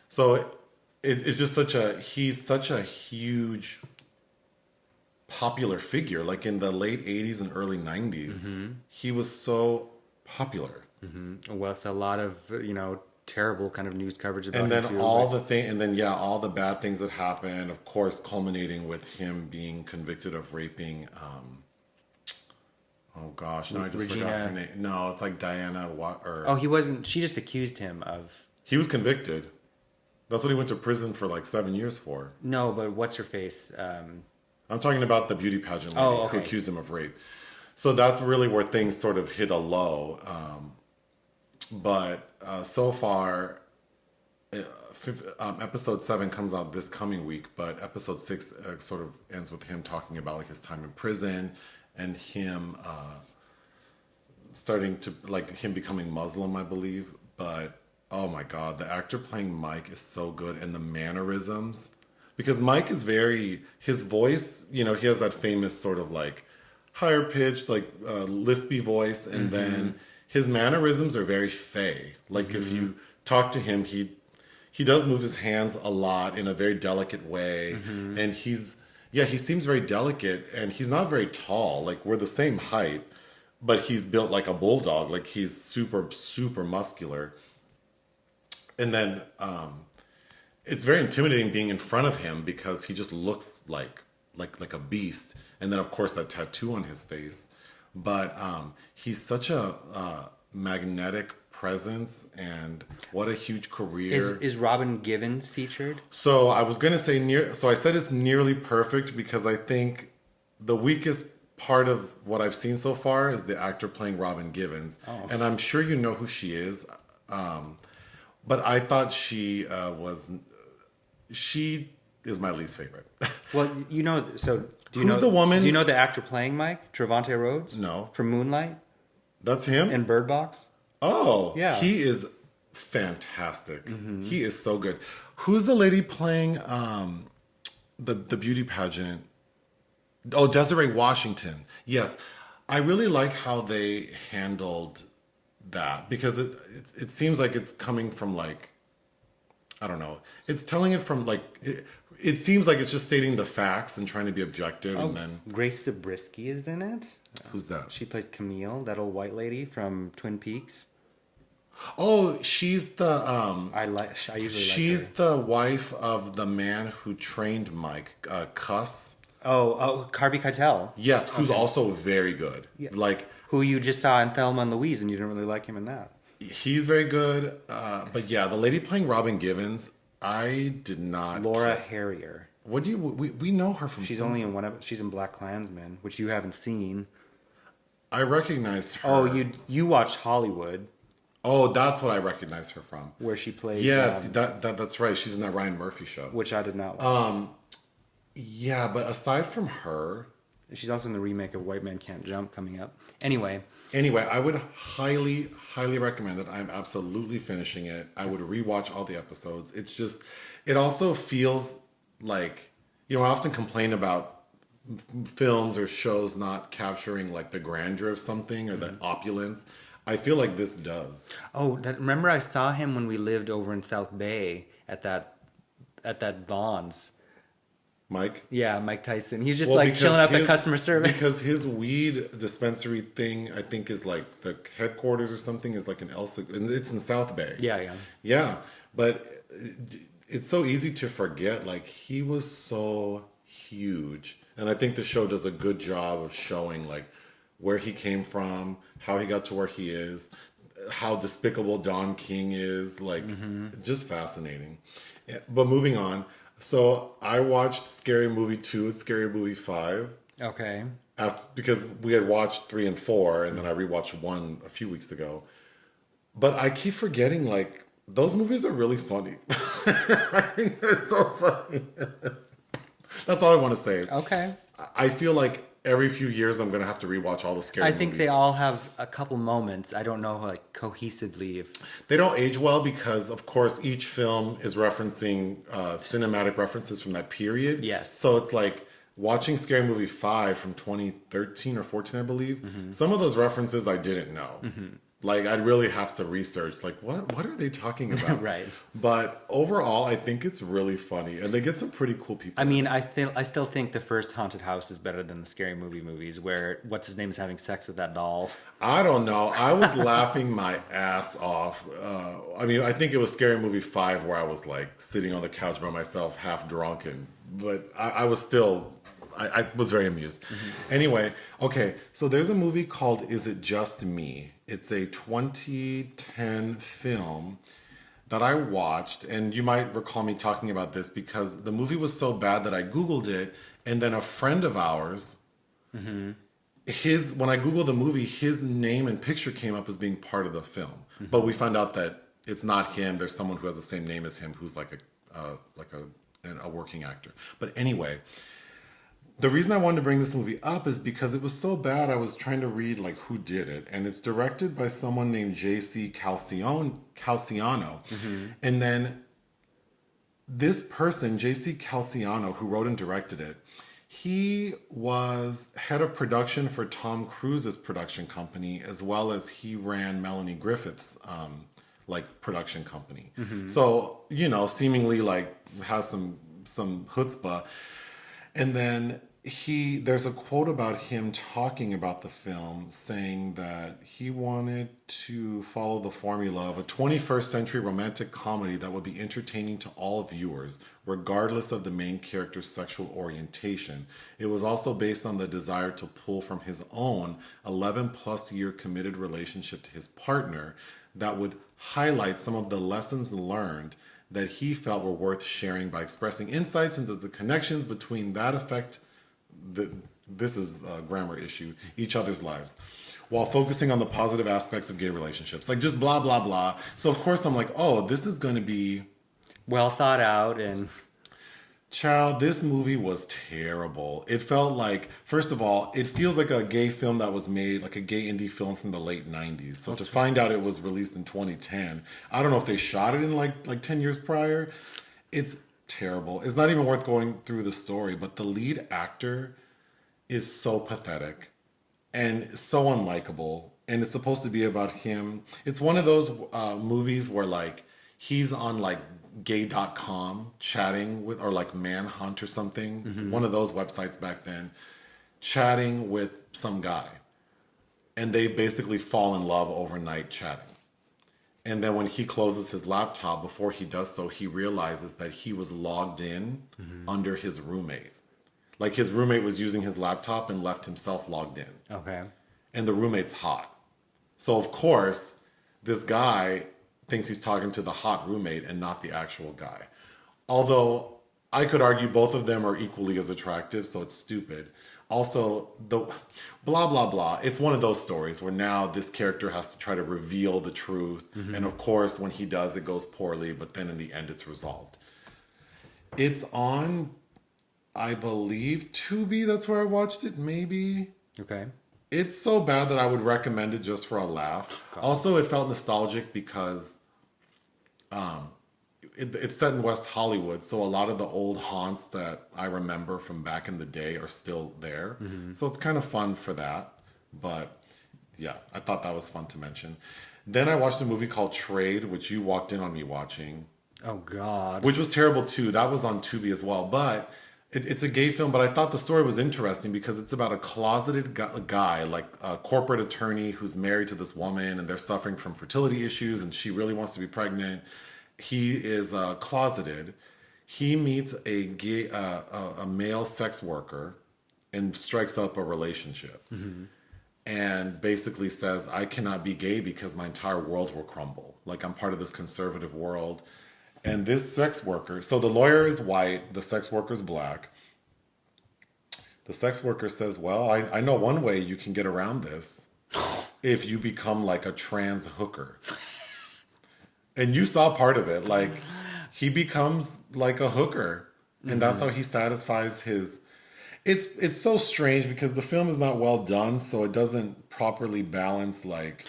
So it's just he's such a huge popular figure. Like in the late 80s and early 90s, he was so popular. With a lot of, terrible kind of news coverage about And then him too, all the bad things that happened, of course, culminating with him being convicted of raping, oh gosh, no, I just forgot her name. No, it's like Diana, he wasn't, she just accused him of... He was convicted. That's what he went to prison for like 7 years for. No, but what's her face? I'm talking about the beauty pageant lady who accused him of rape. So that's really where things sort of hit a low. But so far, episode 7 comes out this coming week, but episode 6 sort of ends with him talking about like his time in prison and him starting to, like, him becoming Muslim, I believe. But oh my God, the actor playing Mike is so good, and the mannerisms, because Mike is his voice, he has that famous sort of like higher pitched, like lispy voice, and then his mannerisms are very fey. Like if you talk to him, he does move his hands a lot in a very delicate way, and he seems very delicate, and he's not very tall. Like we're the same height, but he's built like a bulldog. Like he's super, super muscular. And then it's very intimidating being in front of him because he just looks like a beast. And then, of course, that tattoo on his face. But he's such a magnetic presence, and what a huge career. Is Robin Givens featured? So I was going to say so I said it's nearly perfect because I think the weakest part of what I've seen so far is the actor playing Robin Givens. Oh. And I'm sure you know who she is. But I thought she is my least favorite. Well, Who's the woman? Do you know the actor playing Mike? Trevante Rhodes? No. From Moonlight? That's him? And Bird Box? Oh, yeah. He is fantastic. He is so good. Who's the lady playing the beauty pageant? Oh, Desiree Washington. Yes. I really like how they handled that, because it seems like it's coming from like, I don't know. It's telling it from like, it seems like it's just stating the facts and trying to be objective. And then Grace Zabriskie is in it. Who's that? She plays Camille, that old white lady from Twin Peaks. Oh, she's the I usually she's like her. the wife of the man who trained Mike, Cuss. Oh, Harvey Keitel. Yes, who's also very good. Yeah. Like, who you just saw in Thelma and Louise, and you didn't really like him in that. He's very good. But yeah, the lady playing Robin Givens, I did not. Laura Harrier. What do you? We know her from. She's only in one of. She's in Black Klansman, which you haven't seen. I recognized her. Oh, you watched Hollywood. Oh, that's what I recognized her from. Where she plays. Yes, that's right. She's in that Ryan Murphy show, which I did not watch. Yeah, but aside from her, she's also in the remake of White Man Can't Jump coming up. Anyway, I would highly, highly recommend it. I'm absolutely finishing it. I would rewatch all the episodes. It's just, it also feels like, I often complain about films or shows not capturing like the grandeur of something or the opulence. I feel like this does. Oh, remember I saw him when we lived over in South Bay at that Vaughn's. Mike? Yeah, Mike Tyson. He's just chilling out the customer service. Because his weed dispensary thing, I think, is like the headquarters or something, is like and it's in South Bay. Yeah. Yeah, but it's so easy to forget. Like, he was so huge. And I think the show does a good job of showing like where he came from, how he got to where he is, how despicable Don King is. Like, just fascinating. But moving on. So I watched Scary Movie 2 and Scary Movie 5. Okay. Because we had watched 3 and 4, and then I rewatched 1 a few weeks ago. But I keep forgetting, like, those movies are really funny. I think they're so funny. That's all I want to say. Okay. I feel like every few years I'm going to have to rewatch all the scary movies. I think they all have a couple moments. I don't know, like, cohesively if... They don't age well because, of course, each film is referencing cinematic references from that period. Yes. So it's like watching Scary Movie 5 from 2013 or 14, I believe. Some of those references I didn't know. Like, I'd really have to research, like, what are they talking about? Right. But overall, I think it's really funny, and they get some pretty cool people. I mean, I still think the first haunted house is better than the scary movie movies, where what's his name is having sex with that doll. I don't know. I was laughing my ass off. I mean, I think it was Scary Movie 5 where I was like sitting on the couch by myself, half drunken, but I was still. I was very amused. Mm-hmm. Anyway, okay, so there's a movie called Is It Just Me? It's a 2010 film that I watched, and you might recall me talking about this because the movie was so bad that I Googled it, and then a friend of ours, when I Googled the movie, his name and picture came up as being part of the film. Mm-hmm. But we found out that it's not him. There's someone who has the same name as him who's like a working actor. But anyway, the reason I wanted to bring this movie up is because it was so bad. I was trying to read like who did it, and it's directed by someone named J.C. Calciano. Mm-hmm. And then this person, J.C. Calciano, who wrote and directed it, he was head of production for Tom Cruise's production company, as well as he ran Melanie Griffith's like production company. Mm-hmm. So, you know, seemingly like has some chutzpah. And then there's a quote about him talking about the film, saying that he wanted to follow the formula of a 21st century romantic comedy that would be entertaining to all viewers, regardless of the main character's sexual orientation. It was also based on the desire to pull from his own 11-plus year committed relationship to his partner that would highlight some of the lessons learned that he felt were worth sharing by expressing insights into the connections between that affect this is a grammar issue, each other's lives, while focusing on the positive aspects of gay relationships. Like just blah, blah, blah. So of course I'm like, oh, this is going to be well thought out. And child, this movie was terrible. It felt like, first of all, it feels like a gay film that was made, like a gay indie film from the late 90s. So to find out it was released in 2010, I don't know if they shot it in like 10 years prior. It's terrible. It's not even worth going through the story, but the lead actor is so pathetic and so unlikable. And it's supposed to be about him. It's one of those movies where like he's on like gay.com chatting with, or like Manhunt or something, mm-hmm. one of those websites back then, chatting with some guy. And they basically fall in love overnight chatting. And then when he closes his laptop, before he does so, he realizes that he was logged in mm-hmm. under his roommate. Like his roommate was using his laptop and left himself logged in. Okay. And the roommate's hot. So of course, this guy thinks he's talking to the hot roommate and not the actual guy. Although I could argue both of them are equally as attractive, so it's stupid. Also, the blah, blah, blah. It's one of those stories where now this character has to try to reveal the truth. Mm-hmm. And of course, when he does, it goes poorly, but then in the end, it's resolved. It's on, I believe, Tubi. That's where I watched it, maybe. Okay. It's so bad that I would recommend it just for a laugh. God. Also, it felt nostalgic because it's set in West Hollywood, so a lot of the old haunts that I remember from back in the day are still there. Mm-hmm. So it's kind of fun for that. But yeah, I thought that was fun to mention. Then I watched a movie called Trade, which you walked in on me watching. Oh, God. Which was terrible, too. That was on Tubi as well. But it's a gay film, but I thought the story was interesting because it's about a closeted guy, like a corporate attorney who's married to this woman, and they're suffering from fertility issues, and she really wants to be pregnant. He is closeted. He meets a male sex worker and strikes up a relationship. Mm-hmm. And basically says, I cannot be gay because my entire world will crumble. Like I'm part of this conservative world. And this sex worker, so the lawyer is white, the sex worker is black. The sex worker says, well, I know one way you can get around this if you become like a trans hooker. And you saw part of it. Like he becomes like a hooker. And mm-hmm. that's how he satisfies his... It's so strange because the film is not well done, so it doesn't properly balance like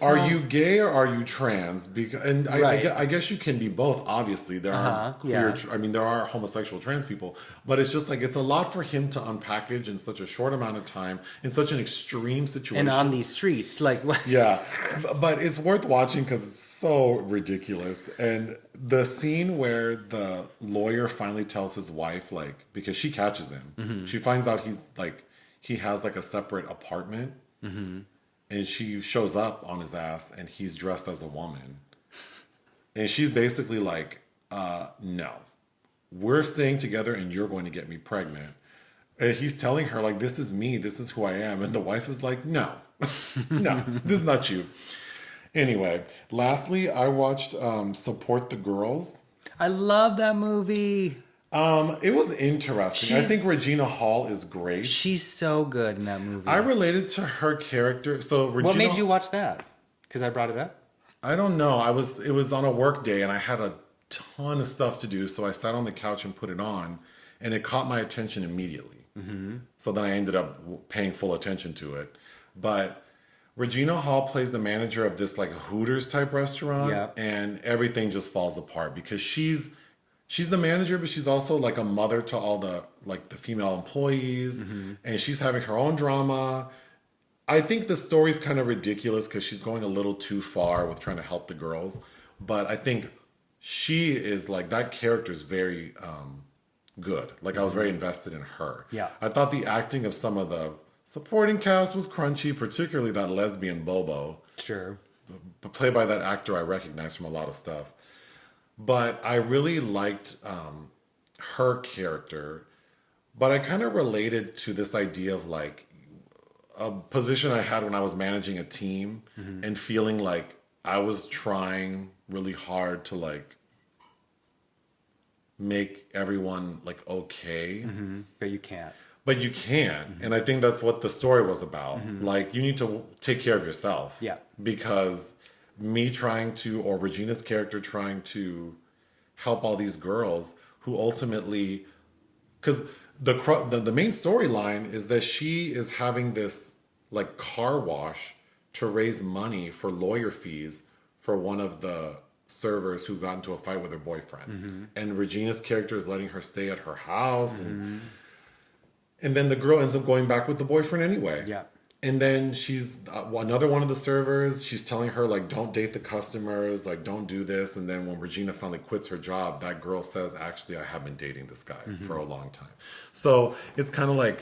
are you gay or are you trans? Because Right. I guess you can be both. Obviously, there are queer. Yeah. I mean, there are homosexual trans people, but it's just like it's a lot for him to unpackage in such a short amount of time in such an extreme situation. And on these streets, like what? Yeah, but it's worth watching because it's so ridiculous. And the scene where the lawyer finally tells his wife, like, because she catches him, she finds out he has like a separate apartment, and she shows up on his ass, and he's dressed as a woman, and she's basically like, "No, we're staying together, and you're going to get me pregnant." And he's telling her like, "This is me. This is who I am," and the wife is like, "No." No, this is not you. Anyway, lastly, I watched Support the Girls. I love that movie. It was interesting. I think Regina Hall is great. She's so good in that movie. I related to her character. So Regina, what made you watch that? Because I brought it up? I don't know. It was on a work day and I had a ton of stuff to do. So I sat on the couch and put it on and it caught my attention immediately. So then I ended up paying full attention to it. But Regina Hall plays the manager of this like Hooters type restaurant, and everything just falls apart because she's the manager, but she's also like a mother to all the like the female employees, and she's having her own drama. I think the story's kind of ridiculous because she's going a little too far with trying to help the girls, but I think she is like that character is very good. Like I was very invested in her. Yeah, I thought the acting of some of the supporting cast was crunchy, particularly that lesbian Bobo. Sure. Played by that actor I recognize from a lot of stuff. But I really liked her character. But I kind of related to this idea of like a position I had when I was managing a team and feeling like I was trying really hard to like make everyone like okay. But you can't. But you can. And I think that's what the story was about. Like, you need to take care of yourself. Yeah. Because me trying to, or Regina's character trying to help all these girls who ultimately, because the main storyline is that she is having this, like, car wash to raise money for lawyer fees for one of the servers who got into a fight with her boyfriend. And Regina's character is letting her stay at her house and then the girl ends up going back with the boyfriend anyway. Yeah. And then she's another one of the servers. She's telling her, like, don't date the customers. Like, don't do this. And then when Regina finally quits her job, that girl says, actually, I have been dating this guy for a long time. So it's kind of like,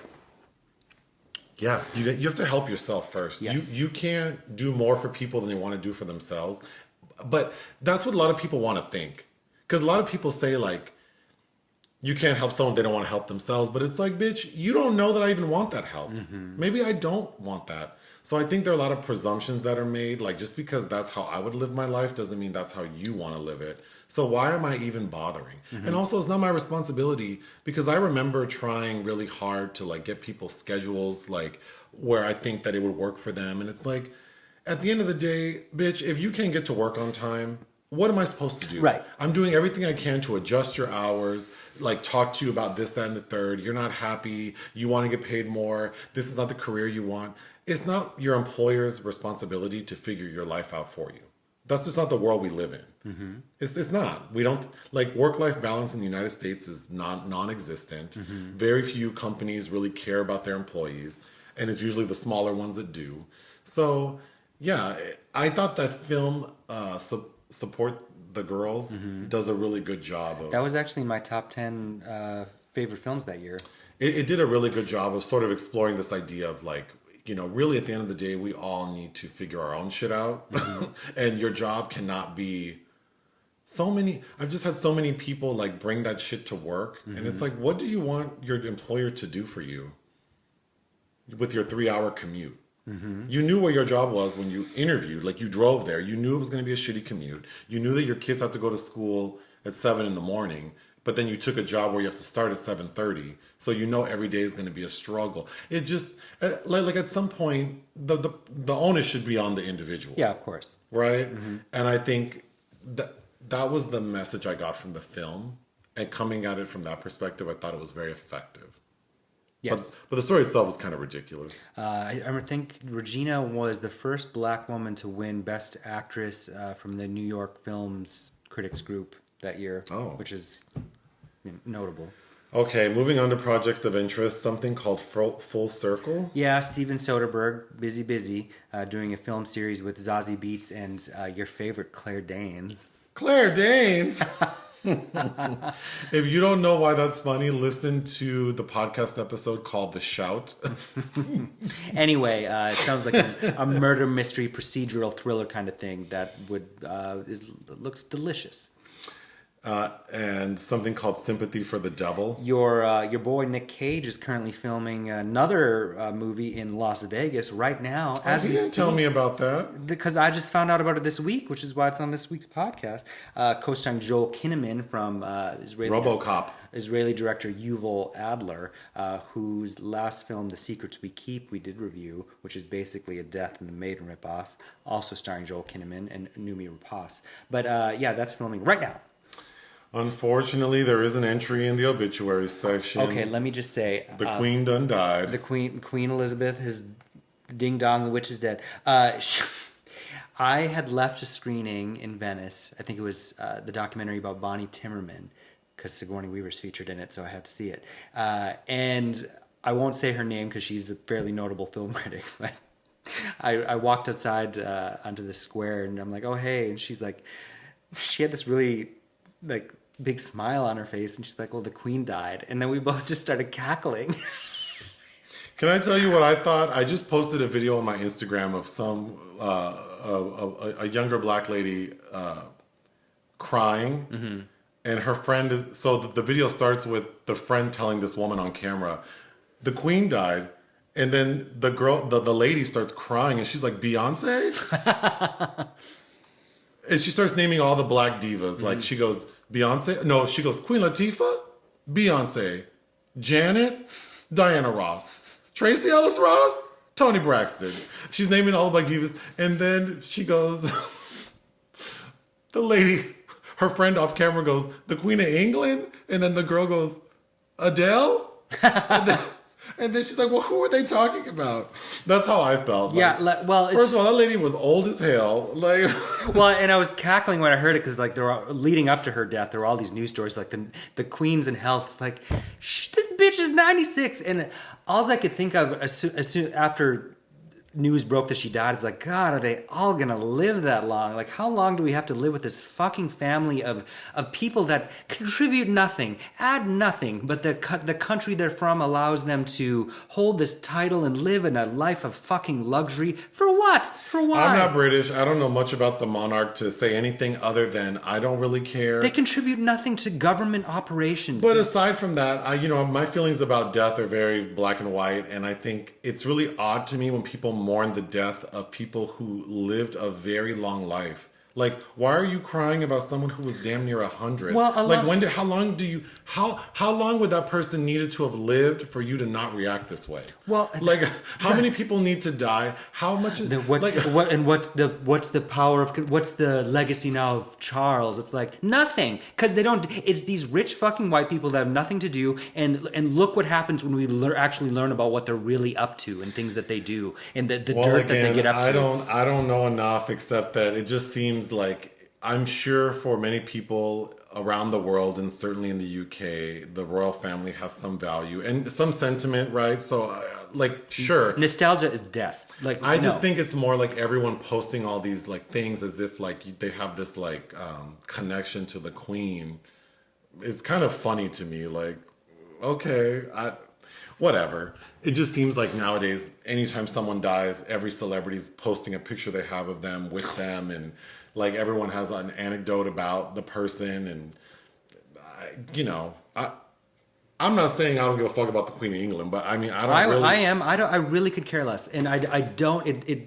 yeah, you have to help yourself first. Yes. You can't do more for people than they want to do for themselves. But that's what a lot of people want to think. Because a lot of people say, like, you can't help someone, they don't want to help themselves. But it's like, bitch, you don't know that I even want that help. Maybe I don't want that. So I think there are a lot of presumptions that are made. Like, just because that's how I would live my life doesn't mean that's how you want to live it. So why am I even bothering? And also, it's not my responsibility because I remember trying really hard to, like, get people's schedules, like, where I think that it would work for them. And it's like, at the end of the day, bitch, if you can't get to work on time, what am I supposed to do? Right. I'm doing everything I can to adjust your hours, like talk to you about this, that, and the third. You're not happy. You want to get paid more. This is not the career you want. It's not your employer's responsibility to figure your life out for you. That's just not the world we live in. It's not. We don't, like, work-life balance in the United States is non-existent. Very few companies really care about their employees, and it's usually the smaller ones that do. So, yeah, I thought that film, Support the Girls, does a really good job of... That was actually my top 10 favorite films that year. It did a really good job of sort of exploring this idea of, like, you know, really at the end of the day, we all need to figure our own shit out. And your job cannot be so many... I've just had so many people, like, bring that shit to work. And it's like, what do you want your employer to do for you with your 3-hour commute? You knew what your job was when you interviewed. Like, you drove there. You knew it was going to be a shitty commute. You knew that your kids have to go to school at 7 in the morning, but then you took a job where you have to start at 7:30. So you know every day is going to be a struggle. It just, like at some point, the onus should be on the individual. Yeah, of course. Right? And I think that was the message I got from the film. And coming at it from that perspective, I thought it was very effective. Yes. But the story itself is kind of ridiculous. I think Regina was the first black woman to win Best Actress from the New York Films Critics Group that year, which is notable. Okay, moving on to projects of interest, something called Full Circle. Yeah, Steven Soderbergh, busy, doing a film series with Zazie Beetz and your favorite Claire Danes. Claire Danes? If you don't know why that's funny, listen to the podcast episode called The Shout. Anyway, it sounds like a murder mystery procedural thriller kind of thing that looks delicious. And something called Sympathy for the Devil. Your boy Nick Cage is currently filming another movie in Las Vegas right now. You didn't tell me about that. Because I just found out about it this week, which is why it's on this week's podcast. Co-starring Joel Kinnaman from Israeli director Yuval Adler, whose last film, The Secrets We Keep, we did review, which is basically a Death in the Maiden ripoff, also starring Joel Kinnaman and Noomi Rapace. But that's filming right now. Unfortunately, there is an entry in the obituary section. Okay, let me just say... The Queen done died. The Queen Elizabeth, his ding dong, the witch is dead. I had left a screening in Venice. I think it was the documentary about Bonnie Timmerman, because Sigourney Weaver's featured in it, so I had to see it. And I won't say her name because she's a fairly notable film critic, but I walked outside onto the square, and I'm like, oh, hey. And she's like... She had this really... like big smile on her face, and she's like, well, the Queen died. And then we both just started cackling. Can I tell you what I thought? I just posted a video on my Instagram of some a younger black lady crying, mm-hmm. and her friend is... So the video starts with the friend telling this woman on camera, the Queen died, and then the lady starts crying, and she's like, Beyonce? And she starts naming all the black divas. Mm-hmm. Like, she goes, Beyonce? No, she goes, Queen Latifah? Beyonce. Janet? Diana Ross. Tracy Ellis Ross? Toni Braxton. She's naming all the black divas. And then she goes, the lady, her friend off camera goes, the Queen of England? And then the girl goes, Adele? And then she's like, well, who are they talking about? That's how I felt. Like, first of all, that lady was old as hell. Like, well, and I was cackling when I heard it because, like, leading up to her death, there were all these news stories, like the Queen's in health. It's like, this bitch is 96. And all I could think of as soon after news broke that she died, it's like, God, are they all gonna live that long? Like, how long do we have to live with this fucking family of people that contribute nothing, add nothing, but the country they're from allows them to hold this title and live in a life of fucking luxury? For what? For why? I'm not British. I don't know much about the monarch to say anything other than I don't really care. They contribute nothing to government operations. But aside from that, my feelings about death are very black and white, and I think it's really odd to me when people mourn the death of people who lived a very long life. Like, why are you crying about someone who was damn near 100? Well, how long would that person needed to have lived for you to not react this way? Well, like, how many people need to die? How much? What's the legacy now of Charles? It's like nothing, because they don't. It's these rich fucking white people that have nothing to do, and look what happens when we actually learn about what they're really up to and things that they do and the dirt that they get up to. I don't know enough, except that it just seems like, I'm sure for many people around the world, and certainly in the UK, the royal family has some value and some sentiment, right? So, sure. Nostalgia is death. I just think it's more like everyone posting all these things as if they have this connection to the Queen. It's kind of funny to me. Like, okay, whatever. It just seems like nowadays, anytime someone dies, every celebrity's posting a picture they have of them with them, and everyone has an anecdote about the person, and I'm not saying I don't give a fuck about the Queen of England, but I mean, I really could care less, and I don't.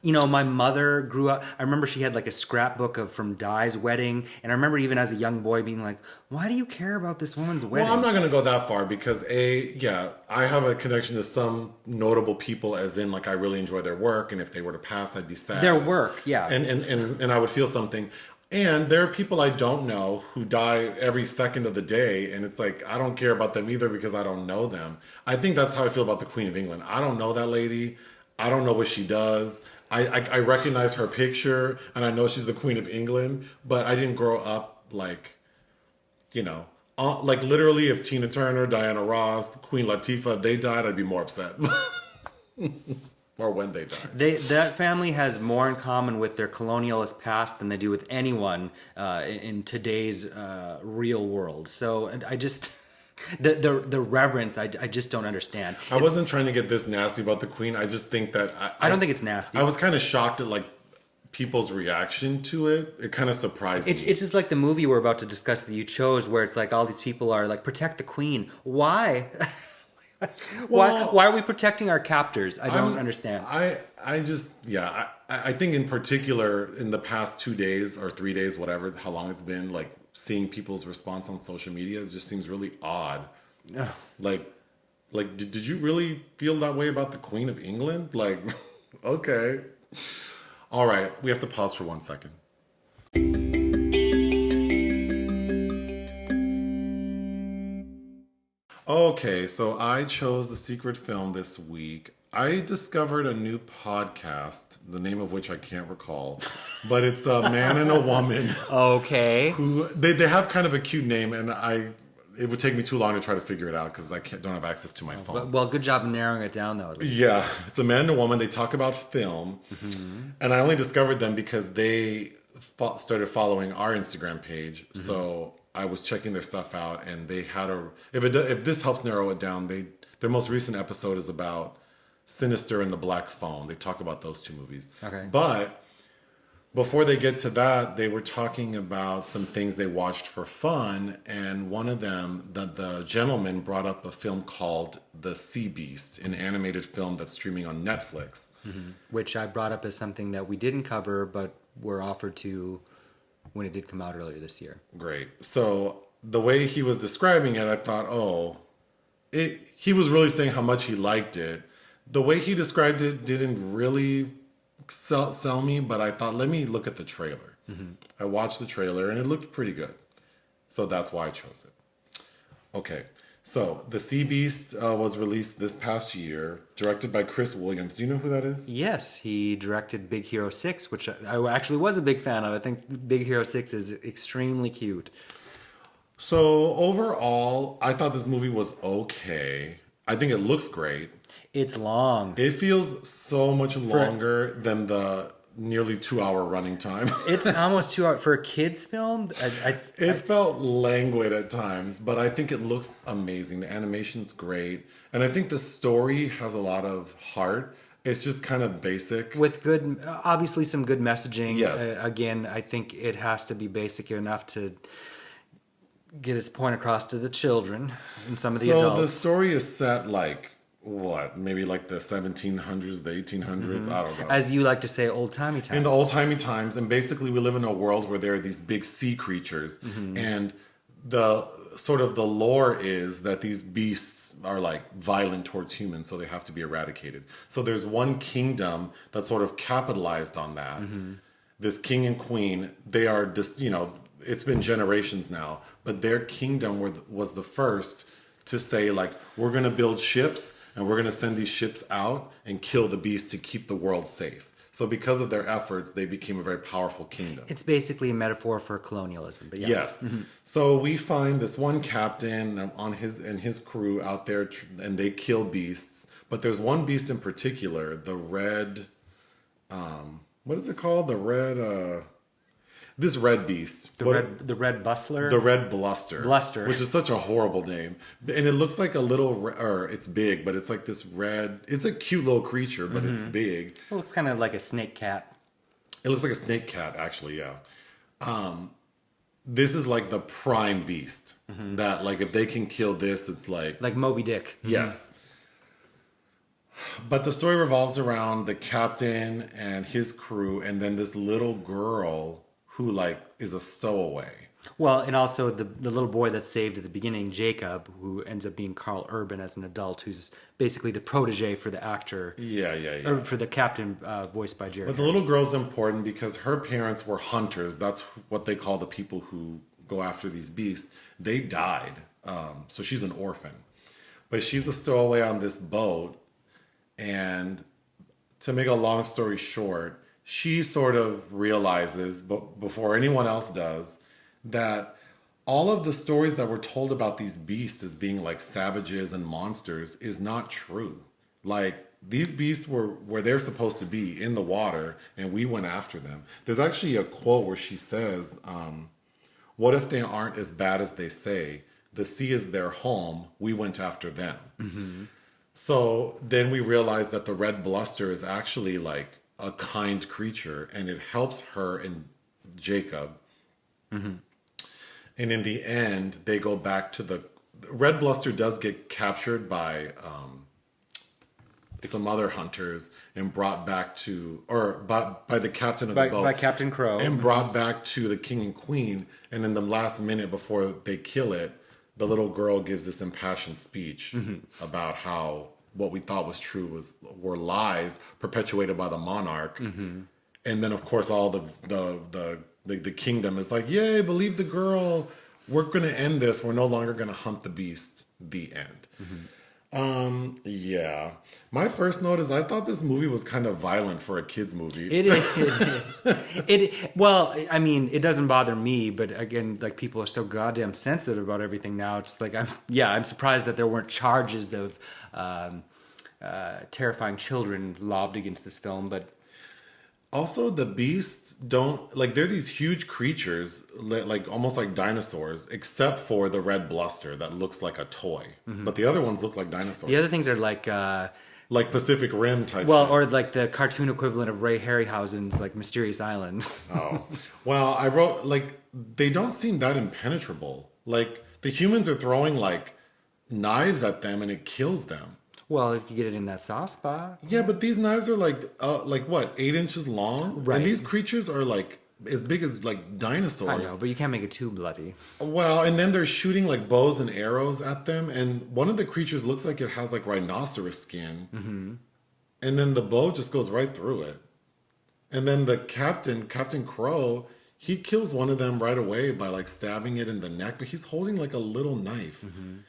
My mother grew up. I remember she had a scrapbook from Di's wedding, and I remember even as a young boy being like, "Why do you care about this woman's wedding?" Well, I'm not going to go that far because I have a connection to some notable people, as in I really enjoy their work, and if they were to pass, I'd be sad. Their work, yeah, and I would feel something. And there are people I don't know who die every second of the day, and it's like I don't care about them either because I don't know them. I think that's how I feel about the Queen of England. I don't know that lady. I don't know what she does. I recognize her picture, and I know she's the Queen of England, but I didn't grow up like, you know, like literally if Tina Turner, Diana Ross, Queen Latifah, if they died, I'd be more upset. Or when they died. That family has more in common with their colonialist past than they do with anyone in today's real world. So I just the reverence I just don't understand. I wasn't trying to get this nasty about the Queen. I just think that I don't think it's nasty. I was kind of shocked at like people's reaction to it. It kind of surprised me. It's just like the movie we're about to discuss that you chose, where it's like all these people are like, protect the Queen. Why? Why are we protecting our captors? I don't understand. I just, yeah, I think in particular in the past 2 days or 3 days, whatever, how long it's been, like seeing people's response on social media, it just seems really odd. Like did you really feel that way about the Queen of England? Like, okay. All right, we have to pause for 1 second. Okay, so I chose the secret film this week. I discovered a new podcast, the name of which I can't recall, but it's a man and a woman. Okay. Who they have kind of a cute name, and it would take me too long to try to figure it out because don't have access to my phone. Well, good job narrowing it down, though. At least. Yeah, it's a man and a woman. They talk about film, and I only discovered them because they started following our Instagram page. Mm-hmm. So I was checking their stuff out, and they had if this helps narrow it down, their most recent episode is about Sinister and the Black Phone. They talk about those two movies. Okay. But before they get to that, they were talking about some things they watched for fun, and one of them, the gentleman brought up a film called The Sea Beast, an animated film that's streaming on Netflix. Mm-hmm. Which I brought up as something that we didn't cover, but were offered to when it did come out earlier this year. Great. So the way he was describing it, I thought, he was really saying how much he liked it. The way he described it didn't really sell me, but I thought, let me look at the trailer. Mm-hmm. I watched the trailer and it looked pretty good. So that's why I chose it. Okay. So The Sea Beast was released this past year, directed by Chris Williams. Do you know who that is? Yes, he directed Big Hero 6, which I actually was a big fan of. I think Big Hero 6 is extremely cute. So overall, I thought this movie was okay. I think it looks great. It's long. It feels so much longer than the nearly 2-hour running time. It's almost 2 hours for a kid's film. It felt languid at times, but I think it looks amazing. The animation's great, and I think the story has a lot of heart. It's just kind of basic with good, obviously some good messaging. Yes. Again, I think it has to be basic enough to get its point across to the children and some of the adults. So the story is set like what? Maybe like the 1700s, the 1800s? Mm-hmm. I don't know. As you like to say, old-timey times. In the old-timey times. And basically we live in a world where there are these big sea creatures. Mm-hmm. And the sort of the lore is that these beasts are like violent towards humans, so they have to be eradicated. So there's one kingdom that sort of capitalized on that. Mm-hmm. This king and queen, they are just, it's been generations now, but their kingdom was the first to say like, we're going to build ships and we're going to send these ships out and kill the beast to keep the world safe. So because of their efforts, they became a very powerful kingdom. It's basically a metaphor for colonialism. But yeah. Yes. Mm-hmm. So we find this one captain on his crew out there, and they kill beasts. But there's one beast in particular, the red. What is it called? The red. This red beast. The red bustler? The red bluster. Bluster. Which is such a horrible name. And it looks like a little, or it's big, but it's like this red, it's a cute little creature, but it's big. It looks kind of like a snake cat. It looks like a snake cat, actually, yeah. This is like the prime beast. Mm-hmm. That, like, if they can kill this, it's like... Like Moby Dick. Yes. But the story revolves around the captain and his crew, and then this little girl who like is a stowaway. Well, and also the little boy that's saved at the beginning, Jacob, who ends up being Carl Urban as an adult, who's basically the protege for the actor. Yeah. Or for the captain, voiced by Jerry But the Harris. little girl's important because her parents were hunters. That's what they call the people who go after these beasts. They died. So she's an orphan. But she's a stowaway on this boat. And to make a long story short, she sort of realizes, but before anyone else does, that all of the stories that were told about these beasts as being like savages and monsters is not true. Like, these beasts were where they're supposed to be, in the water, and we went after them. There's actually a quote where she says, what if they aren't as bad as they say? The sea is their home. We went after them. Mm-hmm. So then we realized that the red bluster is actually like a kind creature, and it helps her and Jacob. Mm-hmm. And in the end, they go back to the red bluster does get captured by some other hunters and brought back to, or by the captain of the boat. By Captain Crow. And brought back to the king and queen. And in the last minute before they kill it, the little girl gives this impassioned speech about how what we thought was true were lies perpetuated by the monarch. Mm-hmm. And then, of course, all the kingdom is like, yay, believe the girl. We're going to end this. We're no longer going to hunt the beast. The end. Mm-hmm. Yeah. My first note is I thought this movie was kind of violent for a kid's movie. It is. Well, I mean, it doesn't bother me, but again, like, people are so goddamn sensitive about everything now. It's like, I'm surprised that there weren't charges of terrifying children lobbed against this film, but also, the beasts don't, like, they're these huge creatures, like almost like dinosaurs, except for the red bluster that looks like a toy. Mm-hmm. But the other ones look like dinosaurs. The other things are like Pacific Rim type. Well, shit. Or like the cartoon equivalent of Ray Harryhausen's like Mysterious Island. Oh, well, I wrote, like, they don't seem that impenetrable. Like, the humans are throwing like knives at them and it kills them. Well, if you get it in that soft spot. Yeah, but these knives are like what, 8 inches long? Right. And these creatures are like as big as like dinosaurs. I know, but you can't make it too bloody. Well, and then they're shooting like bows and arrows at them. And one of the creatures looks like it has like rhinoceros skin. Mm-hmm. And then the bow just goes right through it. And then the Captain Crow, he kills one of them right away by like stabbing it in the neck. But he's holding like a little knife. Mm-hmm.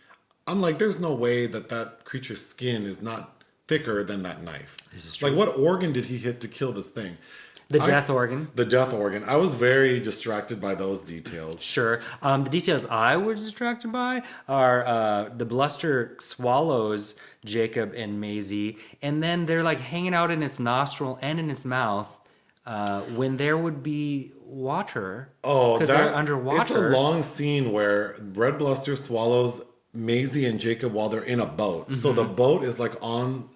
I'm like, there's no way that creature's skin is not thicker than that knife. This is true. Like, what organ did he hit to kill this thing? The death organ. The death organ. I was very distracted by those details. Sure. The details I was distracted by are the bluster swallows Jacob and Maisie, and then they're like hanging out in its nostril and in its mouth when there would be water. Oh, because they're underwater. It's a long scene where red bluster swallows Maisie and Jacob while they're in a boat. Mm-hmm. So the boat is like on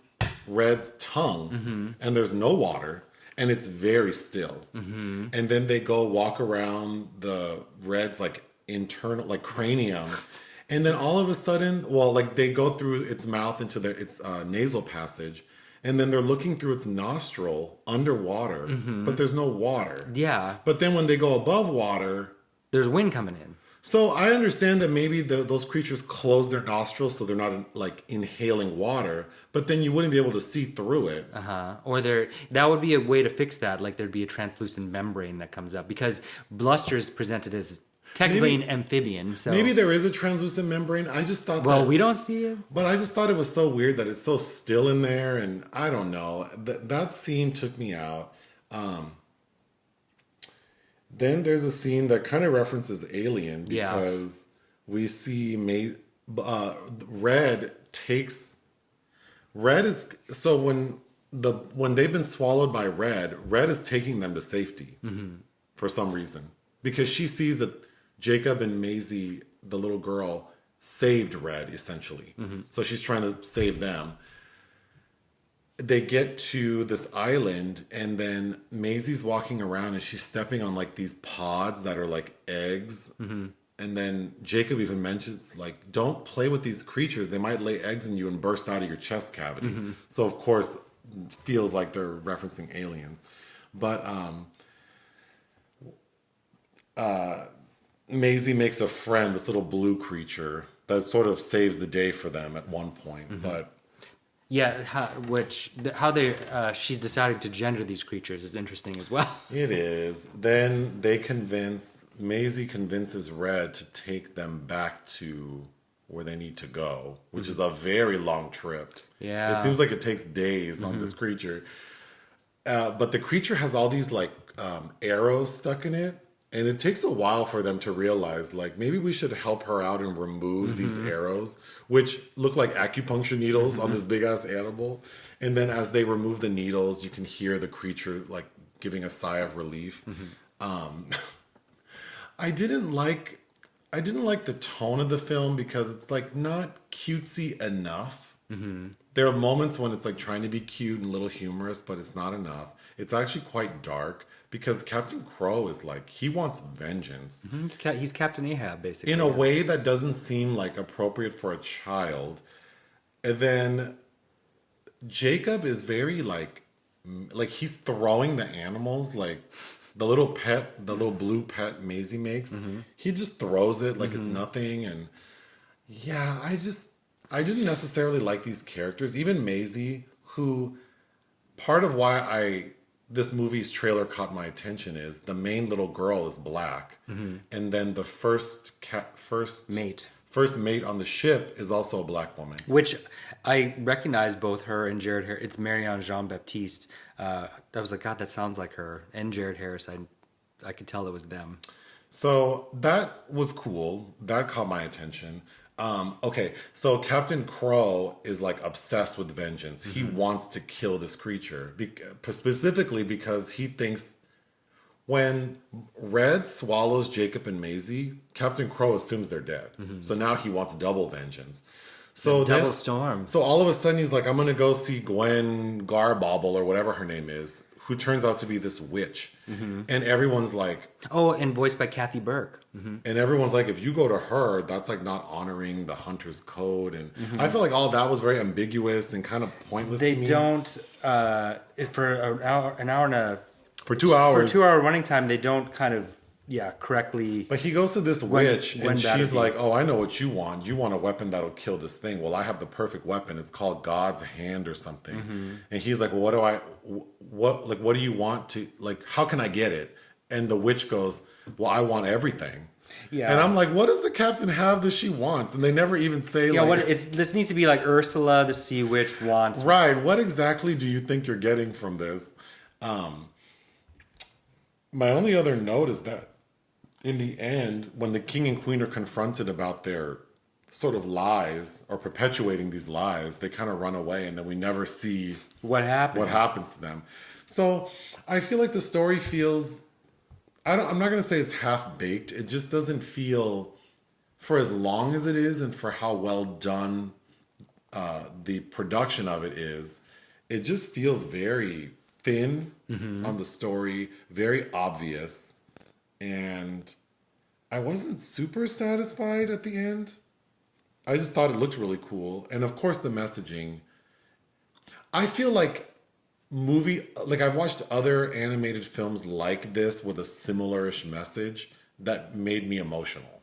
Red's tongue, mm-hmm. and there's no water, and it's very still. Mm-hmm. And then they go walk around the Red's like internal, like cranium, and then all of a sudden, well, like they go through its mouth into its nasal passage, and then they're looking through its nostril underwater, mm-hmm. but there's no water. Yeah. But then when they go above water, there's wind coming in. So I understand that maybe those creatures close their nostrils so they're not like inhaling water, but then you wouldn't be able to see through it. Or that would be a way to fix that. Like there'd be a translucent membrane that comes up because bluster's presented as technically an amphibian. So maybe there is a translucent membrane. I just thought. Well, we don't see it. But I just thought it was so weird that it's so still in there, and I don't know. That scene took me out. Then there's a scene that kind of references Alien because we see Red is so when they've been swallowed by Red is taking them to safety mm-hmm. for some reason because she sees that Jacob and Maisie, the little girl, saved Red essentially. Mm-hmm. So she's trying to save them. They get to this island and then Maisie's walking around and she's stepping on like these pods that are like eggs. Mm-hmm. And then Jacob even mentions like, don't play with these creatures. They might lay eggs in you and burst out of your chest cavity. Mm-hmm. So of course it feels like they're referencing aliens. But Maisie makes a friend, this little blue creature that sort of saves the day for them at one point. But Yeah, how they she's decided to gender these creatures is interesting as well. it is. Then Maisie convinces Red to take them back to where they need to go, which is a very long trip. Yeah. It seems like it takes days on this creature. But the creature has all these like arrows stuck in it. And it takes a while for them to realize, like, maybe we should help her out and remove these arrows, which look like acupuncture needles on this big ass animal. And then as they remove the needles, you can hear the creature like giving a sigh of relief. I didn't like the tone of the film because it's like not cutesy enough. There are moments when it's like trying to be cute and a little humorous, but it's not enough. It's actually quite dark because Captain Crow is like, he wants vengeance. He's Captain Ahab, basically. In a way that doesn't seem like appropriate for a child. And then Jacob is very like he's throwing the animals, like the little blue pet Maisie makes. He just throws it like it's nothing. And yeah, I didn't necessarily like these characters. Even Maisie, who part of why this movie's trailer caught my attention is the main little girl is black. And then the first mate on the ship is also a black woman. Which I recognize both her and Jared Harris. It's Marianne Jean-Baptiste. I was like, God, that sounds like her. And Jared Harris, I could tell it was them. So that was cool. That caught my attention. Okay, so Captain Crow is like obsessed with vengeance. He wants to kill this creature, specifically because he thinks when Red swallows Jacob and Maisie, Captain Crow assumes they're dead. So now he wants double vengeance. So double storm. So all of a sudden he's like, I'm going to go see Gwen Garbobble or whatever her name is, who turns out to be this witch. And everyone's like... Oh, and voiced by Kathy Burke. And everyone's like, if you go to her, that's like not honoring the Hunter's Code. And I feel like all that was very ambiguous and kind of pointless to me. They don't... for an hour and a... For 2 hours. For a 2-hour running time, they don't kind of, correctly... But he goes to this witch, and she's like, oh, I know what you want. You want a weapon that'll kill this thing. Well, I have the perfect weapon. It's called God's Hand or something. And he's like, well, what do you want to... Like, how can I get it? And the witch goes, well, I want everything. Yeah. And I'm like, what does the captain have that she wants? And they never even say this needs to be like Ursula, the sea witch, wants. Right. What exactly do you think you're getting from this? My only other note is that in the end, when the king and queen are confronted about their sort of lies or perpetuating these lies, they kind of run away and then we never see what happens to them. So I feel like the story feels... I'm not going to say it's half-baked. It just doesn't feel, for as long as it is and for how well done the production of it is, it just feels very thin on the story, very obvious. And I wasn't super satisfied at the end. I just thought it looked really cool. And of course the messaging. I feel like I've watched other animated films like this with a similar-ish message that made me emotional.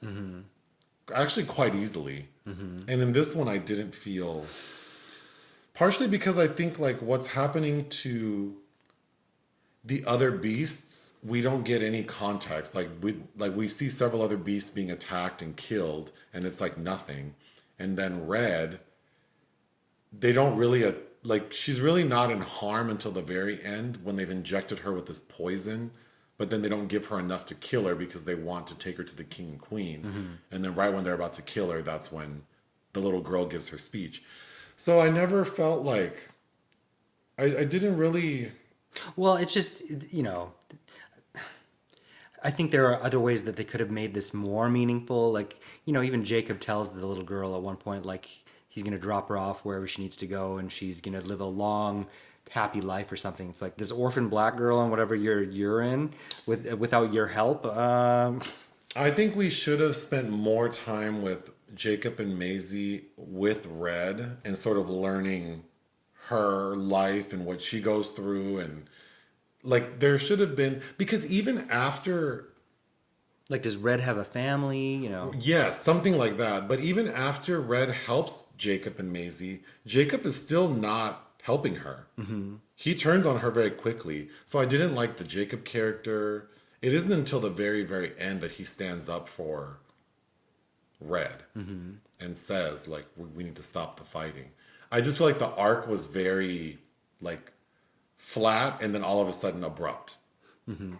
Actually quite easily. And in this one I didn't feel, partially because I think like what's happening to the other beasts, we don't get any context. Like we see several other beasts being attacked and killed and it's like nothing. And then Red, they don't really... she's really not in harm until the very end when they've injected her with this poison, but then they don't give her enough to kill her because they want to take her to the king and queen. And then right when they're about to kill her, that's when the little girl gives her speech. So I never felt like... I didn't really... Well, it's just, I think there are other ways that they could have made this more meaningful. Like, even Jacob tells the little girl at one point, like, he's going to drop her off wherever she needs to go and she's going to live a long, happy life or something. It's like this orphan black girl and whatever you're in without your help. I think we should have spent more time with Jacob and Maisie with Red and sort of learning her life and what she goes through. And like there should have been, because even after Like, does Red have a family? You know? Yes, something like that. But even after Red helps Jacob and Maisie, Jacob is still not helping her. Mm-hmm. He turns on her very quickly. So I didn't like the Jacob character. It isn't until the very, very end that he stands up for Red and says, like, we need to stop the fighting. I just feel like the arc was very, like, flat and then all of a sudden abrupt. Mm-hmm.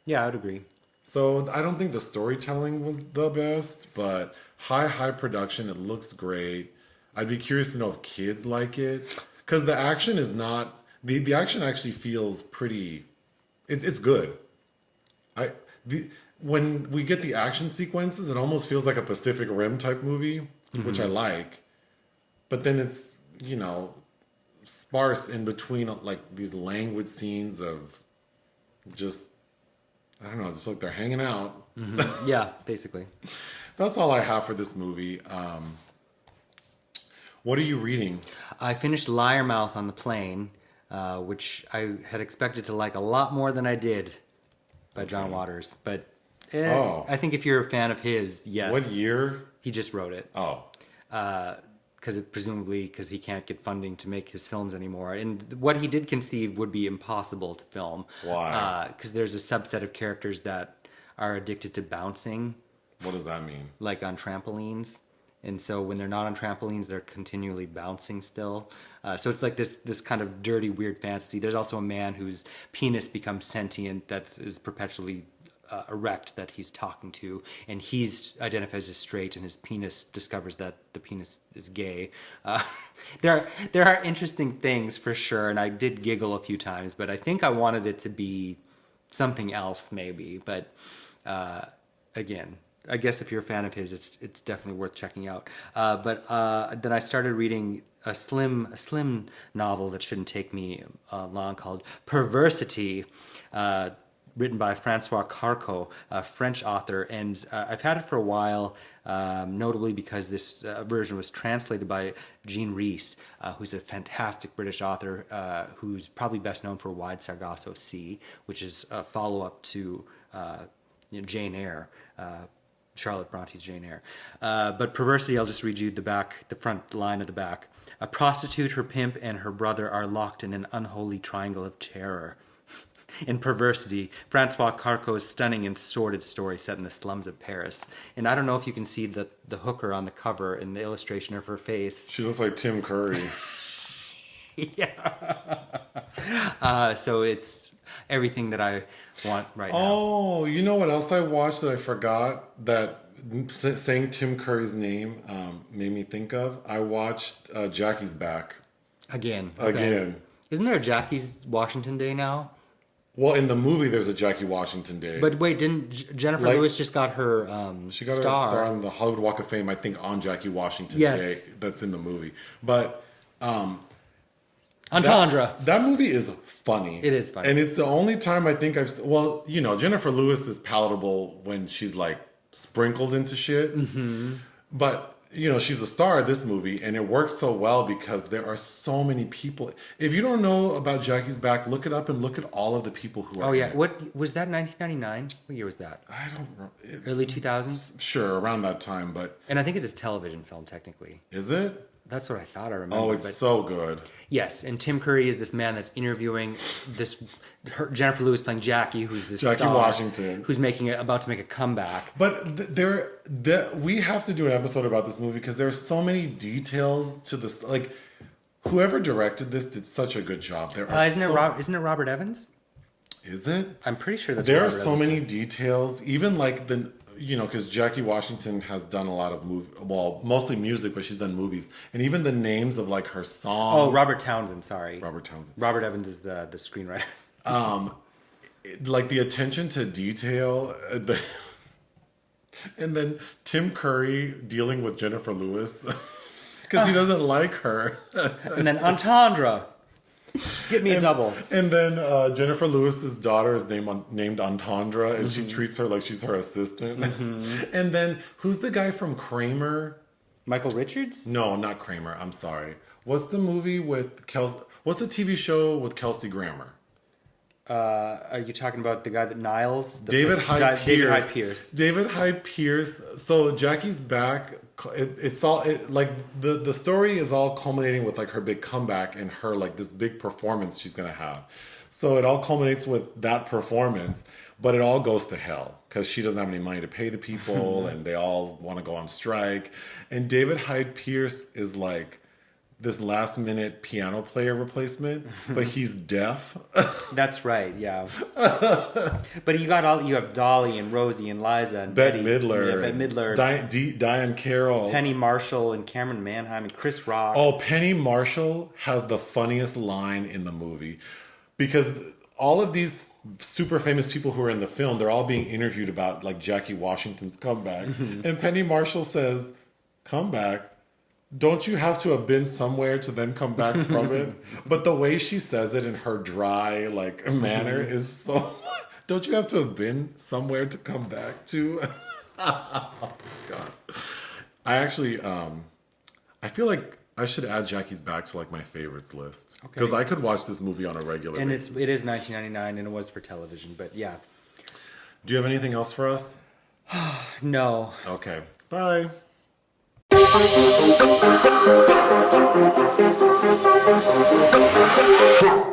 Yeah, I would agree. So I don't think the storytelling was the best, but high production. It looks great. I'd be curious to know if kids like it, because the action is not the action actually feels pretty. It's good. When we get the action sequences, it almost feels like a Pacific Rim type movie, which I like. But then it's sparse in between like these languid scenes of just. I don't know, just like they're hanging out. Mm-hmm. Yeah, basically. That's all I have for this movie. What are you reading? I finished Liar Mouth on the plane, which I had expected to like a lot more than I did by John Waters. But I think if you're a fan of his, yes. What year? He just wrote it. Oh. Presumably because he can't get funding to make his films anymore. And what he did conceive would be impossible to film. Why? Because there's a subset of characters that are addicted to bouncing. What does that mean? Like on trampolines. And so when they're not on trampolines, they're continually bouncing still. So it's like this kind of dirty, weird fantasy. There's also a man whose penis becomes sentient that is perpetually erect that he's talking to, and he's identifies as straight, and his penis discovers that the penis is gay. There are interesting things for sure, and I did giggle a few times, but I think I wanted it to be something else maybe. But again, I guess if you're a fan of his, it's definitely worth checking out. But then I started reading a slim novel that shouldn't take me long called Perversity. Written by Francois Carco, a French author, and I've had it for a while, notably because this version was translated by Jean Rhys, who's a fantastic British author, who's probably best known for Wide Sargasso Sea, which is a follow-up to Jane Eyre, Charlotte Bronte's Jane Eyre. But Perversity, I'll just read you the front line of the back. A prostitute, her pimp, and her brother are locked in an unholy triangle of terror. In Perversity, Francois Carco's stunning and sordid story set in the slums of Paris. And I don't know if you can see the hooker on the cover in the illustration of her face. She looks like Tim Curry. Yeah. So it's everything that I want right now. Oh, you know what else I watched that I forgot that saying Tim Curry's name made me think of? I watched Jackie's Back. Again. Isn't there a Jackie's Washington Day now? Well, in the movie, there's a Jackie Washington Day. But wait, didn't Jennifer Lewis just got her she got star. her star on the Hollywood Walk of Fame, I think, on Jackie Washington Day. That's in the movie. But Entendre. That movie is funny. It is funny. And it's the only time I think Jennifer Lewis is palatable when she's like sprinkled into shit. Mm-hmm. But she's a star of this movie, and it works so well because there are so many people. If you don't know about Jackie's Back, look it up and look at all of the people who are. Oh yeah, what was that? 1999? What year was that? I don't know. Early 2000s. Sure, around that time, but. And I think it's a television film, technically. Is it? That's what I thought I remember. Oh, it's so good. Yes, and Tim Curry is this man that's interviewing Jennifer Lewis playing Jackie, who's this Jackie star, Washington, who's about to make a comeback. But we have to do an episode about this movie because there are so many details to this. Like, whoever directed this did such a good job. Isn't it Robert Evans? Is it? I'm pretty sure that's. There are so many details, even like because Jackie Washington has done a lot of mostly music, but she's done movies. And even the names of like her songs. Oh, Robert Townsend, sorry. Robert Townsend. Robert Evans is the screenwriter. Like the attention to detail, and then Tim Curry dealing with Jennifer Lewis because he doesn't like her. And then Entendre. Get me a double. And then Jennifer Lewis's daughter is named Entendre, and she treats her like she's her assistant. Mm-hmm. And then who's the guy from Kramer? Michael Richards? No, not Kramer. I'm sorry. What's the movie with Kelsey? What's the TV show with Kelsey Grammer? Are you talking about the guy that Niles? David Hyde Pierce. David Hyde Pierce. David Hyde Pierce. So Jackie's back. The story is all culminating with like her big comeback and her like this big performance she's gonna have. So it all culminates with that performance, but it all goes to hell because she doesn't have any money to pay the people, and they all want to go on strike. And David Hyde Pierce is like this last minute piano player replacement, but he's deaf. That's right, yeah. But you have Dolly and Rosie and Liza and Bette Betty, Midler, Bette Midler, Diane Carroll, Penny Marshall and Cameron Manheim and Chris Rock. Oh, Penny Marshall has the funniest line in the movie because all of these super famous people who are in the film, they're all being interviewed about like Jackie Washington's comeback. And Penny Marshall says, "Comeback? Don't you have to have been somewhere to then come back from it?" But the way she says it in her dry like manner is so... Don't you have to have been somewhere to come back to? Oh, God. I actually, I feel like I should add Jackie's Back to like my favorites list. Because I could watch this movie on a regular basis. And it is 1999 and it was for television, but yeah. Do you have anything else for us? No. Okay. Bye. Huh.